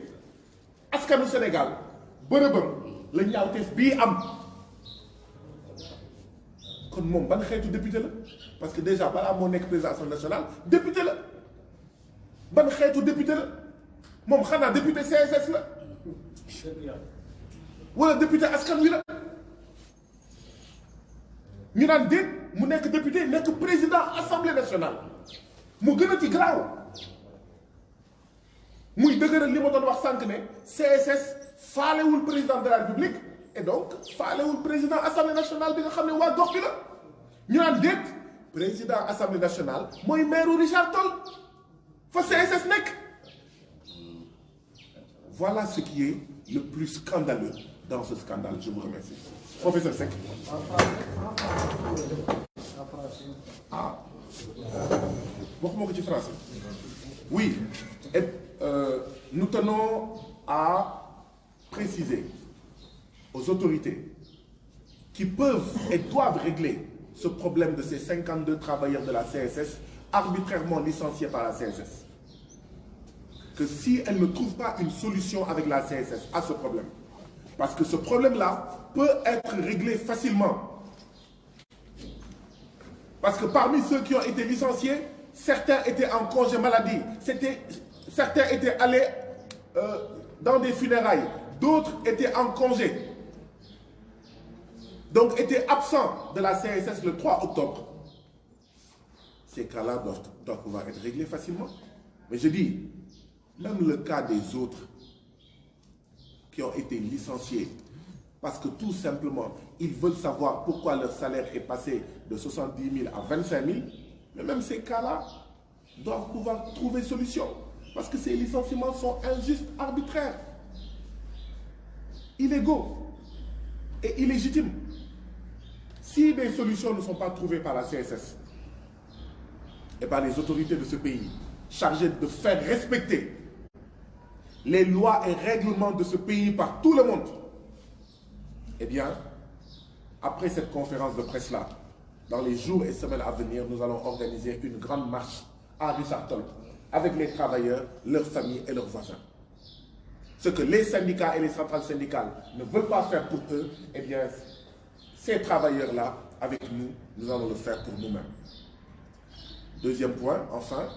askanu Sénégal bërëbam la ñaawteef bii am kon moom ban xeetu député la parce que déjà balaa moo nekk président assemblée nationale député la ban xeetu député la moom xanaa député CSS la wala député askan wi la ñu naan déet mu nekk député nekk président assemblée nationale mu gën a ci garaaw muy dëgëral li ma doon wax sànq ne CSS faalewul président de la République et donc faalewul président assemblée nationale bi nga xam ne waa gox bi la ñu naan déet président assemblée nationale mooy maire Richard Toll fa CSS nekk. Voilà ce qui est le plus scandaleux dans ce scandale. Je vous remercie. Professeur Seck. Ah. Waxuma ko ci français. Oui. Et, nous tenons à préciser aux autorités qui peuvent et doivent régler ce problème de ces 52 travailleurs de la CSS arbitrairement licenciés par la CSS. Que si elles ne trouvent pas une solution avec la CSS à ce problème, parce que ce problème-là peut être réglé facilement. Parce que parmi ceux qui ont été licenciés, certains étaient en congé maladie, certains étaient allés dans des funérailles, d'autres étaient en congé, donc étaient absents de la CSS le 3 octobre. Ces cas-là doivent pouvoir être réglés facilement. Mais je dis, même le cas des autres qui ont été licenciés, parce que tout simplement, ils veulent savoir pourquoi leur salaire est passé de 70 000 à 25 000, mais même ces cas-là doivent pouvoir trouver solution, parce que ces licenciements sont injustes, arbitraires, illégaux et illégitimes. Si des solutions ne sont pas trouvées par la CSS et par les autorités de ce pays, chargées de faire respecter les lois et règlements de ce pays par tout le monde, eh bien, après cette conférence de presse-là, dans les jours et semaines à venir, nous allons organiser une grande marche à Richard Toll avec les travailleurs, leurs familles et leurs voisins. Ce que les syndicats et les centrales syndicales ne veulent pas faire pour eux, eh bien, ces travailleurs-là, avec nous, nous allons le faire pour nous-mêmes. Deuxième point, enfin,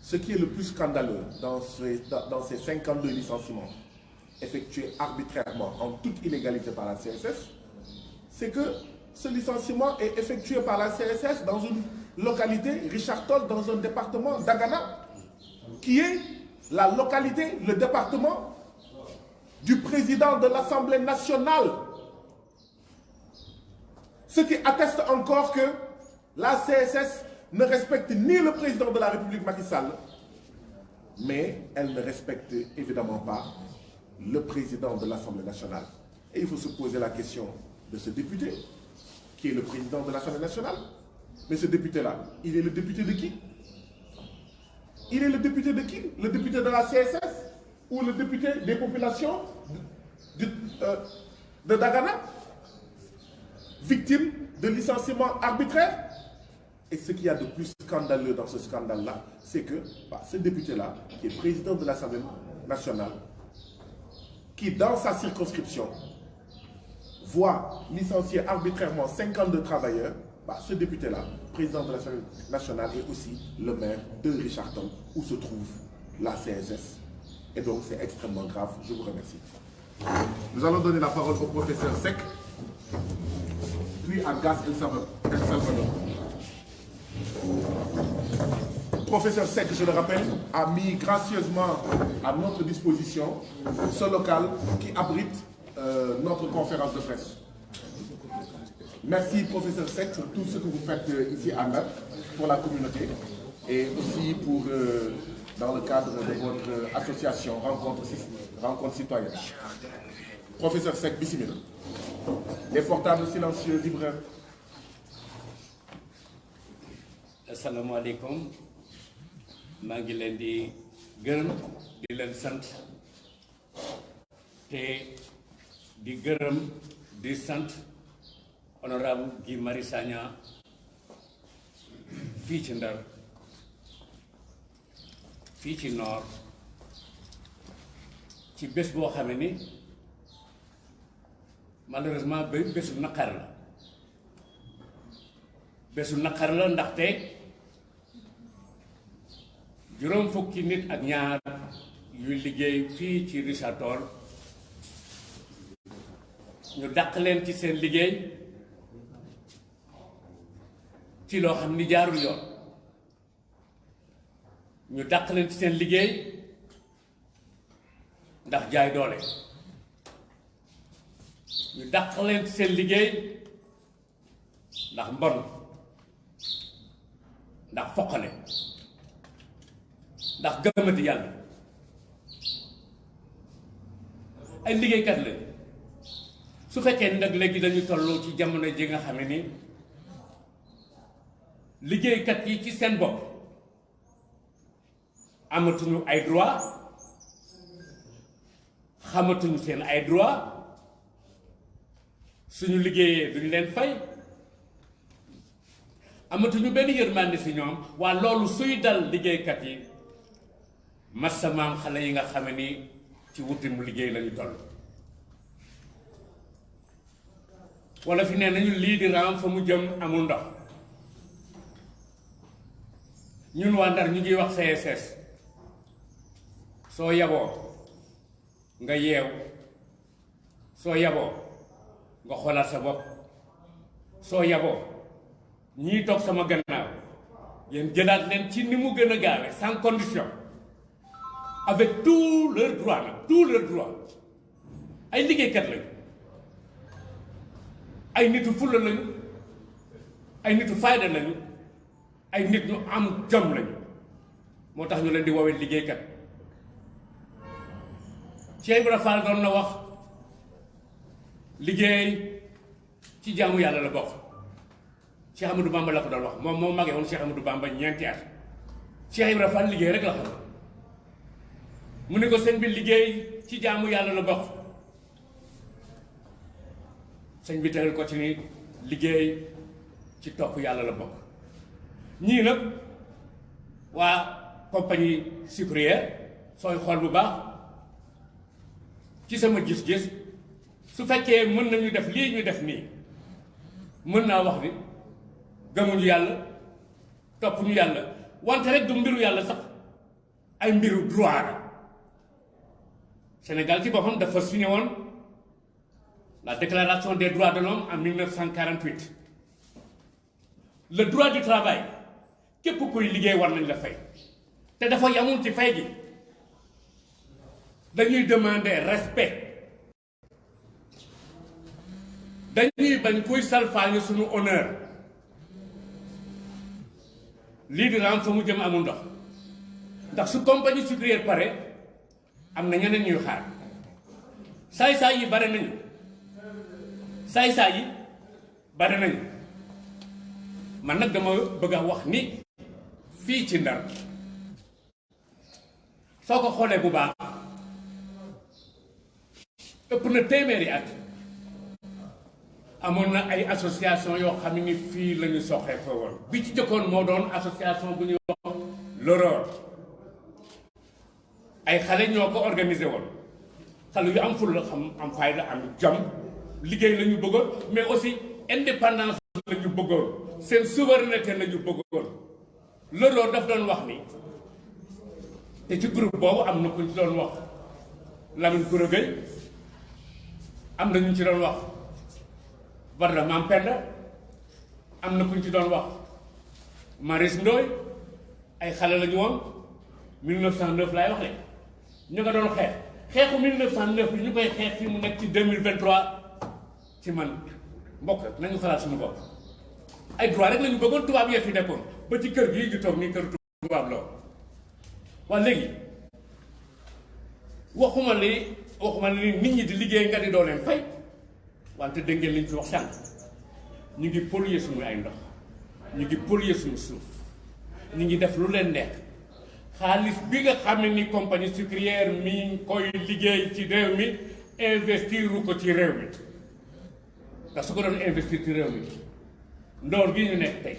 ce qui est le plus scandaleux dans ces 52 licenciements effectués arbitrairement en toute illégalité par la CSS, c'est que ce licenciement est effectué par la CSS dans une localité, Richard Toll, dans un département d'Agana, qui est la localité, le département du président de l'Assemblée nationale. Ce qui atteste encore que la CSS ne respecte ni le président de la République Macky Sall, mais elle ne respecte évidemment pas le président de l'Assemblée nationale. Et il faut se poser la question de ce député, qui est le président de l'Assemblée nationale. Mais ce député-là, il est le député de qui? Il est le député de qui? Le député de la CSS ou le député des populations de Dagana, victime de licenciements arbitraires? Et ce qu'il y a de plus scandaleux dans ce scandale-là, c'est que ce député-là, qui est président de l'Assemblée nationale, qui dans sa circonscription voit licencier arbitrairement 52 travailleurs, ce député-là, président de l'Assemblée nationale, est aussi le maire de Richard Toll, où se trouve la CSS. Et donc c'est extrêmement grave. Je vous remercie. Nous allons donner la parole au professeur Seck, puis à Gas El Salvador. Professeur Seck, je le rappelle, a mis gracieusement à notre disposition ce local qui abrite notre conférence de presse. Merci, professeur Seck, pour tout ce que vous faites ici à Ndar pour la communauté et aussi pour, dans le cadre de votre association Rencontre citoyenne. Professeur Seck, bismillah. Les portables silencieux, vibreurs. Assalamu alaikum. maa ngi leen di gërëm di leen sant te di gërëm di sant honorable Guy Marius Sagna fii ci Ndar fii ci Nord ci bés boo xam ni malheureusement bésu naqar la ndaxte juróom fukki nit ak ñaar yuy liggéey fii ci Richard Toll ñu dàq leen ci seen liggéey ci loo xam ni jaarul yoon ñu dàq leen ci seen liggéey ndax jaay doole ñu dàq leen seen liggéey ndax mbon ndax foqale ndax gëmati yàlla ay liggéeykat la su fekkee ni nag léegi dañu toll ci jamono ji nga xam ne ni liggéeykat yi ci seen bopp amatuñu ay droit xamatuñu seen ay droit suñu liggéeyee duñu leen fay amatuñu benn yërmande si ñoom waa loolu suy dal liggéeykat yi masamaam xale yi nga xam ne ni ci wuti mu liggéey lañu toll wala fi nee nañu lii di raam fa mu jëm amul ndox ñun waa Ndar ñu ngi wax CSS soo yaboo nga yeew soo yaboo nga xoolaat sa bopp soo yaboo ñii toog sama gannaaw yéen jëlaat leen ci ni mu gën a gaawe sans condition avec tout leur droit nag tout leur droit ay liggéeykat lañu ay nitu fulla lañu ay nitu fayda lañu ay nit ñu am jom lañu moo tax ñu leen di woowee liggéeykat Cheikh Ibra Fall doon na wax liggéey ci jaamu yàlla la bokk Cheikh Amadou Bamba la ko doon wax moom moo magee woon Cheikh Amadou Bamba ñeenti at Cheikh Ibra Fall liggéey rek la xam mu ne ko sëñ bi liggéey ci jaamu yàlla la bokk sëñ bi tegal ko ci ni liggéey ci topp yàlla la bokk ñii nag waa compagnie sucrière sooy xool bu baax ci sama gis-gis su fekkee mën nañu def lii ñu def nii mën naa wax ni gëmuñu yàlla topp ñu yàlla wante rek du mbiru yàlla sax ay mbiru droit la Sénégal ci boppam dafa signé woon la déclaration des droits de l'homme en 1948 le droit du travail képp kuy liggéey war nañ la fay te dafa yamul ci fay gi dañuy demander respect dañuy bañ kuy salfaañu suñu honneur lii di raam fa mu jëm amul ndox ndax su compagnie sucrière pare am na ñeneen ñuy xaar saay-saay yi bare nañu saay-saay yi bare nañu man nag dama bëgg a wax ni fii ci Ndar soo ko xoolee bu baax ëpp na téeméeri at amoon na ay association yoo xam ni fii la ñu soxee ko woon bi ci jëkkoon moo doon association bu ñuy wax l'Aurore ay xale ñoo ko organisé woon xale yu am fulla xam am fayda am jom liggéey la ñu bëggoon mais aussi indépendance la ñu bëggoon seen souveraineté la ñu bëggoon l'Aurore daf doon wax ni te ci groupe boobu am na ku ñu ci doon wax Lamine Koura Gueye am na ñu ci doon wax Barda Mampenda am na ku ñu ci doon wax Maris Ndoye ay xale la ñu woon 1909 laay wax le ñu nga doon xeexu 1909 bi ñu koy xeex fi mu nekk ci 2023 ci man mbokk nañu xalaat suñu bopp ay droit rek la ñu bëggoon tubaab yee fi nekkoon ba ci kër gii ñu toog nii kër tubaab la waa léegi waxuma li nit ñi di liggéey nga di doo leen fay wante dégg ngeen li ñu fi wax sànq ñu ngi polluer suñu ay ndox ñu ngi polluer suñu suuf ñu ngi def lu leen neex xaalis bi nga xam ne ni compagnie sucrière mi ngi koy liggéey ci réew mi investiru ko ci réew mi ndax su ko doon investir ci réew mi ndoor gii ñu nekk tey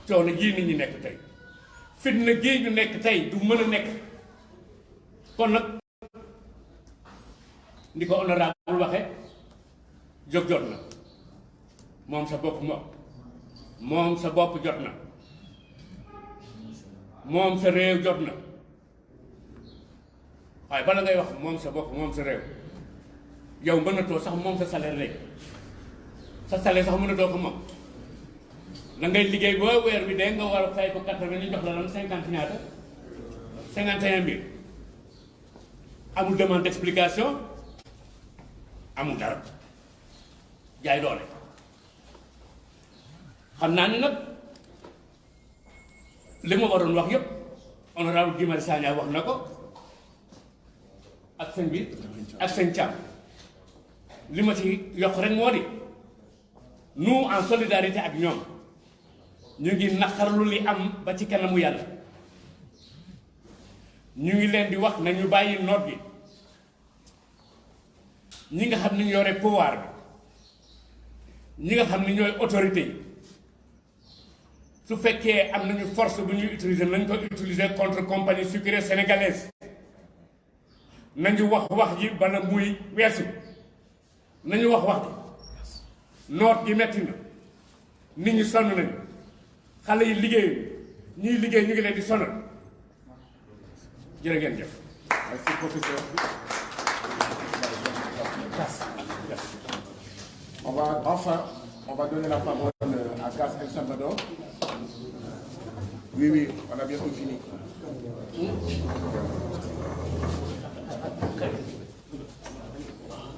coono gii nit ñi nekk tey fitna gii ñu nekk tey du mën a nekk kon nag ni ko honorable waxe jóg jot na moom sa bopp moom sa bopp jot na moom sa réew jot na waaye bala ngay wax moom sa bopp moom sa réew yow mënatoo sax moom sa salaire léegi sa salaire sax mënatoo ko moom la ngay liggéey boo weer bi de nga war a fay ko 80 ñu jox la lan 50 ñaata 51 000 amul demande d'explication amul dara jaay doole xam naa ni nag li ma waroon wax yépp honorable Guy Marius Sagna wax na ko ak sëñ bi ak sëñ Thiam li ma ci yokk rek moo di nous en solidarité ak ñoom ñu ngi naqarlu li am ba ci kanamu yàlla ñu ngi leen di wax nañu bàyyi noot bi ñi nga xam ni ñu yore pouvoir bi ñi nga xam ni ñooy autorité yi su fekkee am nañu force bu ñuy utiliser nañ ko utiliser contre compagnie sucrière sénégalaise nañu wax ji bana muy weesu nañu wax ji noot gi metti na nit ñi sonn nañu xale yi liggéeyu ñuy liggéey ñu ngi leen di sonal jërë ngeen jëf. Merci professeur. On va donner la parole à Gas El Salvador. Oui, on a bientôt fini.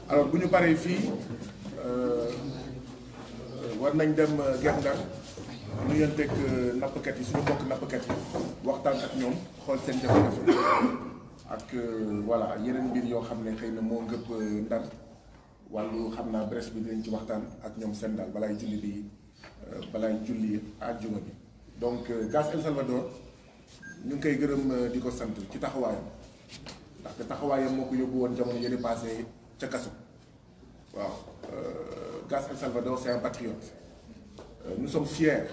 Alors bu ñu paree fii war nañ dem Guet Ndar ñu yenteeg nappkat yi suñu mbokk nappkat yi waxtaan ak ñoom xool seen jafe-jafe ak voilà yeneen mbir yoo xam ne xëy na moo ngëpp Ndar wàllu xam naa brèche bi dinañ ci waxtaan ak ñoom seen daal balaay julli àjjuma bi. donc Gas El Salvador ñu ngi koy gërëm di ko sant ci taxawaayam ndaxte taxawaayam moo ko yóbbu woon jamono yële passé ca kaso waaw Gas El Salvador c'est un patriote. Nous sommes fiers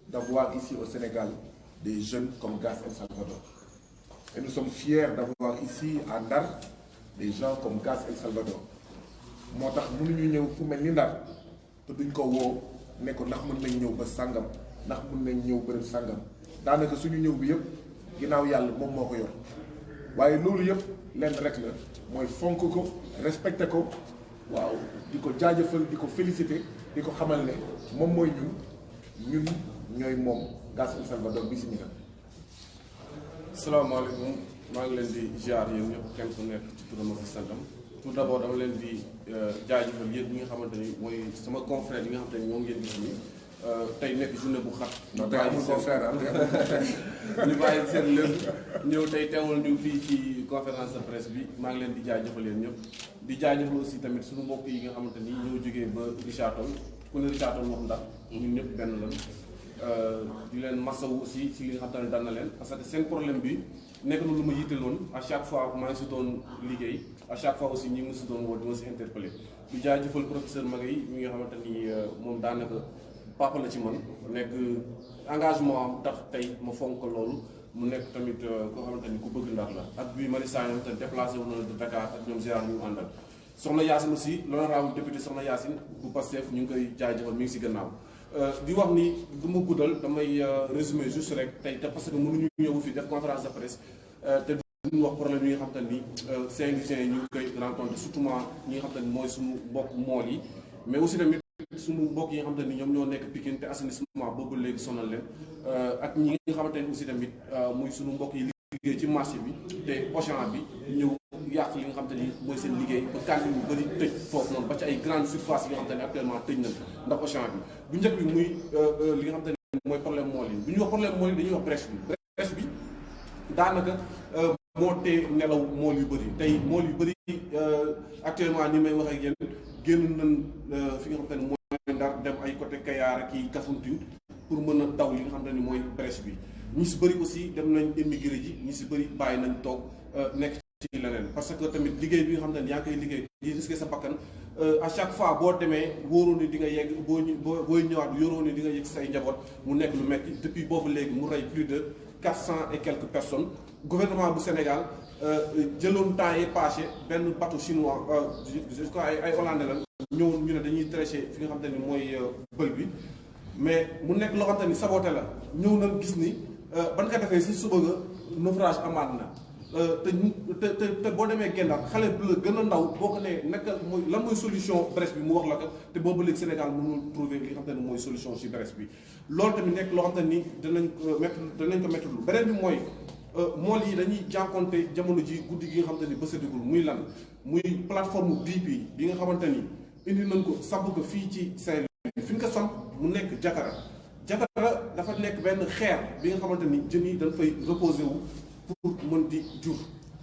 d'avoir ici au Sénégal des jeunes comme Gas El Salvador. Et nous sommes fiers d'avoir ici à Ndar des gens comme Gas El Salvador. moo tax mënuñu ñëw fu mel ni Ndar te duñ ko woo ne ko ndax mën nañ ñëw ba sàngam ndax mën nañ ñëw bërëb sàngam daanaka suñu ñëw bi yëpp ginnaaw yàlla moom moo ko yor waaye loolu yëpp lenn rek la mooy fonk ko respecté ko waaw di ko jaajëfal di ko félicité di ko xamal ne moom mooy ñun ñooy moom Gas El Salvador bismillah. salaamaaleykum maa ngi leen di ziar yéen ñëpp kenn ku nekk ci turam ak santam tout d'abord dama leen di jaajëfal yéen ñi nga xamante ni mooy sama confrère yi nga xamante ni ñoo ngeen gis ni tey nekk journée bu xat. non tey amul confrère am ñu bàyyi seen lépp ñëw tey teewal ñu fii ci conférence de presse bi maa ngi leen di jaajëfal yéen ñëpp di jaajëfal aussi tamit suñu mbokk yi nga xamante ni ñoo jógee ba Richard Toll ku ne Richard Toll wax ndax ñun ñëpp benn lan di leen masawu aussi ci li nga xamante ne daan na leen parce que seen problème bi nekk na lu ma yitteloon à chaque fois maa ngi si doon liggéey à chaque fois aussi ñi ngi si doon woo di ma si interpellé di jaajëfal professeur Magaye mi nga xamante ni moom daanaka papa la ci man nekk engagement am tax tey ma fonk loolu mu nekk tamit koo xamante ni ku bëgg Ndar la ak Guy Marius Sagna te déplacé wu na de Dakar ak ñoom Gérard ñu àndal soxna Yacine aussi l'honorable député soxna Yacine bu Pastef ñu ngi koy jaajëfal mi ngi si gannaaw di wax ni du ma guddal damay résumé juste rek tey te parce que mënuñu ñëw fii def conférence de presse te duñu wax problème yi nga xam te ni Saint-Louisiens yi ñu ngi koy rencontré surtout ñi nga xam te ni mooy suñu mbokk mool yi mais aussi tamit suñu mbokk yi nga xamante ni ñoom ñoo nekk Pikine te assainissement boobu léegi sonal leen ak ñi nga xamante ni aussi tamit muy suñu mbokk yi liggéey ci marché bi te Auchan bi ñëw yàq li nga xamante ni mooy seen liggéey ba cantine yu bëri tëj foofu noonu ba ci ay grande surface yi nga xamante ni actuellement tëj nañ ndax Auchan bi bu njëkk bi muy li nga xamante ni mooy problème mool yi bu ñuy wax problème mool yi dañuy wax brèche bi daanaka moo tee nelaw mool yu bëri tey mool yu bëri actuellement ni may wax ak yéen génn nañ fi nga xamante ni mooy Ndar dem ay côté Kayar ak i Kafountine pour mën a daw li nga xamante ni mooy brèche bi ñu si bëri aussi dem nañ émigré ji ñu si bëri bàyyi nañ toog nekk ci leneen parce que tamit liggéey bi nga xamante ni yaa ngi koy liggéey di risqué sa bakkan à chaque fois boo demee wóoroon ni di nga yegg booy ñëwaat yóoroon ni di nga yegg say njaboot mu nekk lu metti depuis boobu léegi mu rey plus de 400 et quelques personnes gouvernement bu Sénégal jëloon temps yi passé benn bateau chinois je crois ay hollandais la ñëwoon ñu ne dañuy traité fi nga xamante ni mooy bël bi mais mu nekk loo xamante ni saboté la ñëw na gis ni ban nga defee si suba nga naufrage amaat na te boo demee Gendar xale bu la gën a ndaw boo ko nee naka mooy lan mooy solution brèche bi mu wax la ko te boobu léegi Sénégal mënul trouver li nga xamante ni mooy solution si brèche bi loolu tamit nekk loo xamante ni danañ ko métti lu beneen bi mooy mool yi dañuy jànkonte jamono ji guddi gi nga xamante ni bësadegul muy lan muy plateforme BP bi nga xamante ni indi nañ ko samp ko fii ci Saint-Louis fi ñu ko samp mu nekk Jatara dafa nekk benn xeer bi nga xamante ni jën yi dañ fay reposer wu pour mën di jur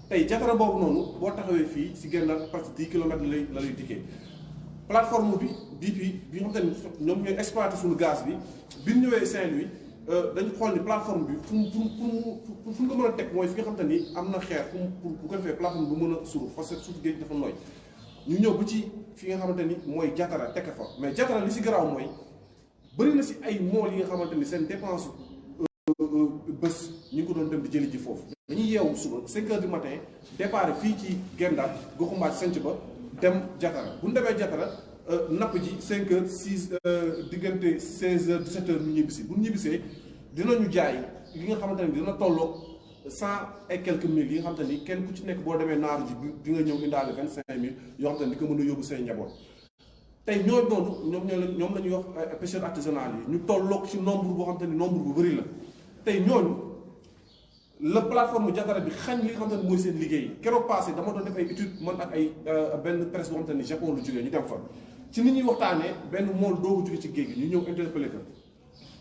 tey Jatara boobu noonu boo taxawee fii si Guet-Ndar presque 10 kilomètres la lay dikkee plateforme bi BP bi nga xamante ni ñoom ñooy exploité suñu gaz bi ñu ñëwee Saint-Louis dañu xool ni plateforme bi fu mu ko mën a teg mooy fi nga xamante ni am na xeer pour bu ko defee plateforme bi mën a suuf parce que suuf géej dafa nooy ñu ñëw ba ci fi nga xamante ni mooy Jatara tekk fa mais Jatara li si garaaw mooy bëri na si ay mool yi nga xamante ni seen dépense bés ñu ngi ko doon dem di jëli ji foofu dañuy yeewu suba 5 heures du matin départ fii ci Guet-Ndar goxumbaat sanc ba dem Jatara bu ñu demee Jatara napp ji 5 heures 6 diggante 16 heures 17 heures ñu ñibbisi bu ñu ñibbisee dinañu jaay li nga xamante ni dina tolloog 100 et quelques mille yi nga xamante ni kenn ku ci nekk boo demee naaru ji di nga ñëw indaale 25000 yoo xamante ni di ko mën a yóbbu say njaboot tey ñooñu noonu ñoom la ñuy wax pêcheurs artisanal yi ñu tolloog ci nombre boo xamante ni nombre bu bëri la tey ñooñu la plateforme Jatara bi xañ li nga xamante ni mooy seen liggéey keroog passé dama doon def ay étude man ak ay benn presse boo xamante ni Japon lu jógee ñu dem fa ci nit ñuy waxtaanee benn mool doogu jóge ci géej gi ñu ñëw interpellé ko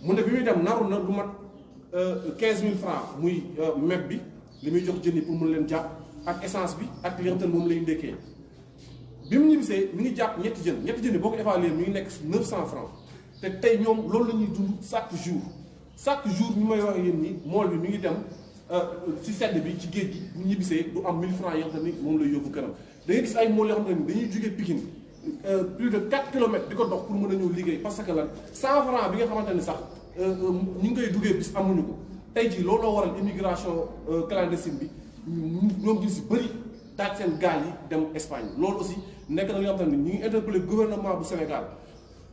mu ne bi muy dem naru na lu mat 15000 francs muy meb bi li muy jox jën yi pour mën leen jàpp ak essence bi ak li nga xamante ni moom lay ndekkee bi mu ñibbisee mi ngi jàpp ñetti jën yi boo ko évalué mi ngi nekk 900 francs te tey ñoom loolu la ñuy dund chaque jour ñu may wax yéen ni mool bi mi ngi dem ci sedd bi ci géej gi bu ñibbisee du am 1000 francs yoo xam ne moom lay yóbbu këram da ngay gis ay mool yoo xam ne dañuy jógee Pikine plus de 4 kilomètres di ko dox pour mën a ñëw liggéey parce que lan 100 francs bi nga xamante ni sax ñu ngi koy duggee bis amuñu ko tey jii looloo waral immigration clandestine bi ñoom ñu si bëri daaj seen gaal yi dem Espagne loolu aussi nekk na li nga xamante ni ñu ngi interpellé gouvernement bu Sénégal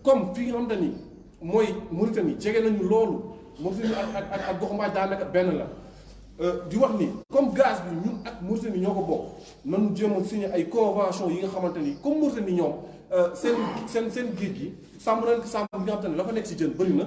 comme fi nga xamante ni mooy Mauritanie jege nañu loolu Mauritanie ak Goxumbaaj daanaka benn la di wax ni comme gaz bi ñun ak Mauritanie ñoo ko bokk nañu jéem a signé ay convention yi nga xamante ni comme Mauritanie ñoom seen géej gi sàmm nañ ko sàmm bi nga xamante ni la fa nekk si jën bëri na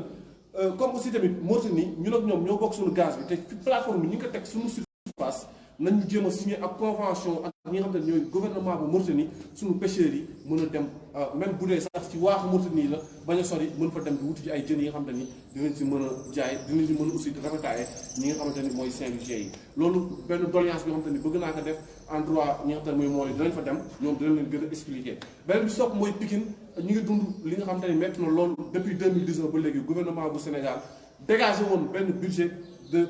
comme aussi tamit Mauritanie ñun ak ñoom ñoo bokk suñu gaz bi te plateforme bi ñu ngi ko teg suñu surface nañu jéem a signé ak convention ak ñi nga xamante ni ñooy gouvernement bu Mauritanie suñu pêcheurs yi mën a dem même bu dee sax ci waaxu Mauritanie la bañ a sori mën fa dem di wuti ci ay jën yi nga xamante ni dinañ si mën a jaay dinañ si mën a aussi rafetaaye ñi nga xamante ni mooy Saint-Louisien yi loolu benn doléance bi nga xamante ni bëgg naa ko def en droit ñi nga xamante ni mooy mool yi dinañ fa dem ñoom dinañ leen gën a expliquer beneen bi sopp mooy Pikine ñu ngi dund li nga xamante ni métti na loolu depuis 2019 ba léegi gouvernement bu Sénégal dégagé woon benn budget de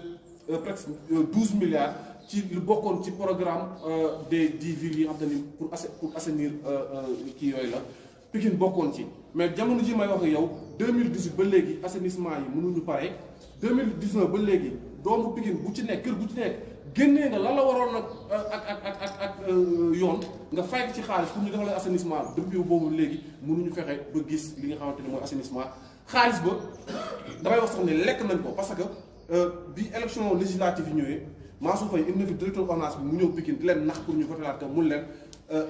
presque 12 milliards ci lu bokkoon ci programme des 10 villes yi nga xamante ni pour assainir kii yooyu la Pikine bokkoon ci mais jamono ji may wax ak yow 2018 ba léegi assainissement yi mënuñu pare 2019 ba léegi doomu Pikine bu ci nekk kër bu ci nekk génnee nga lan la waroon nag ak yoon nga fay ci xaalis pour ñu defal assainissement depuis boobu léegi mënuñu fexe ba gis li nga xamante ni mooy assainissement xaalis ba damay wax sax ne lekk nañ ko parce que bi élection législative yi ñëwee Mansour Faye indi na fi directeur ONAS bi mu ñëw Pikine di leen nax pour ñu votelaat ko mun leen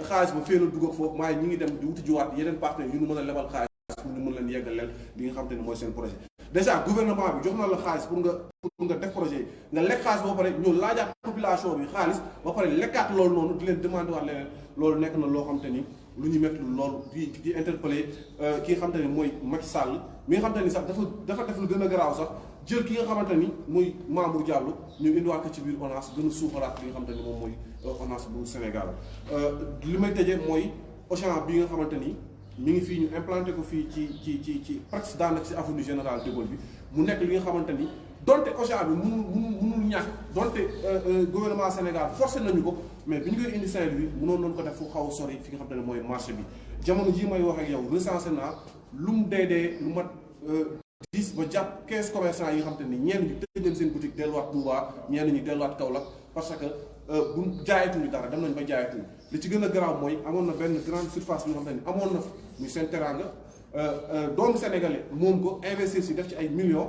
xaalis ba fee na dugg ak foofu maaye ñi ngi dem di wuti jiwaat yeneen partenaires yu ñu mën a lebal xaalis pour ñu mën leen yeggal leen li nga xamante ni mooy seen projet déjà gouvernement bi jox na la xaalis pour nga def projet yi nga lekk xaalis ba pare ñëw laajaat population bi xaalis ba pare lekkaat loolu noonu di leen demandé waat leneen loolu nekk na loo xamante ni lu ñu métti loolu di interpellé ki nga xamante ni mooy Macky Sall mi nga xamante ni sax dafa def lu gën a garaaw sax jël ki nga xamante ni muy Mamour Diallo ñu indiwaat ko ci biir ONAS gën a suuxalaat li nga xamante ni moom mooy ONAS bu Sénégal li may tëjee mooy Auchan bi nga xamante ni mi ngi fii ñu implanté ko fii ci presque daanaka si avenue Général de Gaulle bi mu nekk li nga xamante ni donte Auchan bi mënul ñàkk donte gouvernement Sénégal forcé nañu ko mais bi ñu koy indi Saint-Louis mënoon nañu ko def fu xaw a sori fi nga xamante ne mooy marché bi jamono jii may wax ak yow recensé naa lu mu dee lu mat 10 ba jàpp 15 commerçants yi nga xamante ni ñenn ñi tëj leen seen boutique delluwaat Touba ñenn ñi delluwaat Kaolack parce que bu jaayatuñu dara dem nañ ba jaayatuñu li ci gën a garaaw mooy amoon na benn grande surface bi nga xamante ni amoon na muy Sen Teranga doomu sénégalais moom ko investir si def ci ay millions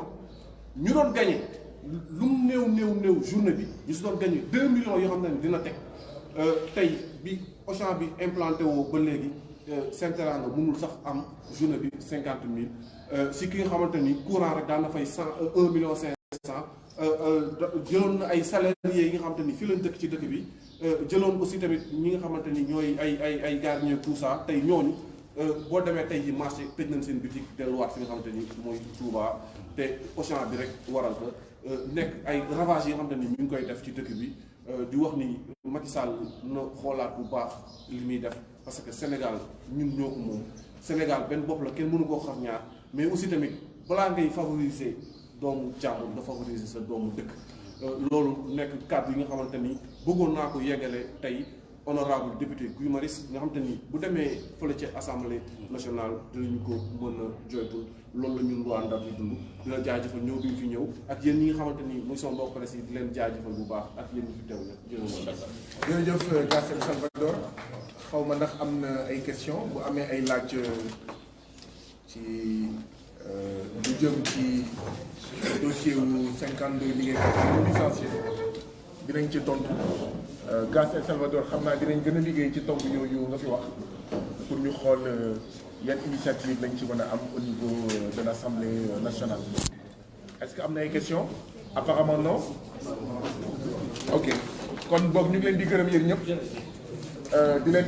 ñu doon gagné lu mu néew journée bi ñu si doon gagné 2 millions yoo xam ne dina teg tey bi Auchan bi implanté woo ba léegi Sen Teranga mënul sax am journée bi 50 000 si ki nga xamante ni courant rek daan na fay 101 millions 500 jëloon na ay salariés yi nga xamante ni fii lañ dëkk ci dëkk bi jëloon aussi tamit ñi nga xamante ni ñooy ay gardiens tout ça tey ñooñu boo demee tey ji marché tëj nañ seen boutique delluwaat fi nga xamante ni mooy Touba te Auchan bi rek waral ko nekk ay ravages yi nga xamante ni ñu ngi koy def ci dëkk bi di wax ni Macky Sall na xoolaat bu baax li muy def parce que Sénégal ñun ñoo ko moom Sénégal benn bopp la kenn mënu koo xam ñaar mais aussi tamit balaa ngay favoriser doomu jàmbur nga favoriser sa doomu dëkk loolu nekk kàddu yi nga xamante ni bëggoon naa ko yeggale tey honorable député Guy Marius nga xamante ni bu demee fële ci assemblée nationale dinañu ko mën a joytul loolu la ñun waa Ndar di dund di la jaajëfal ñëw bi ñu fi ñëw ak yéen ñi nga xamante ni muy son mbokk presse yi di leen jaajëfal bu baax ak yéen ñi fi teew nag jërëjëf Gassel Salvador xaw ma ndax am na ay question bu amee ay laaj ci lu jëm ci dossier wu 52 liggéeykat yu licencié dinañ ci tontu Gassel Salvador xam naa dinañ gën a liggéey ci tomb yooyu nga fi wax pour ñu xool yan initiative lañ ci mën a am au niveau de l'Assemblée nationale. Est-ce que am na ay questions? Apparemment non. Ok kon boog ñu ngi leen di gërëm yéen ñëpp di leen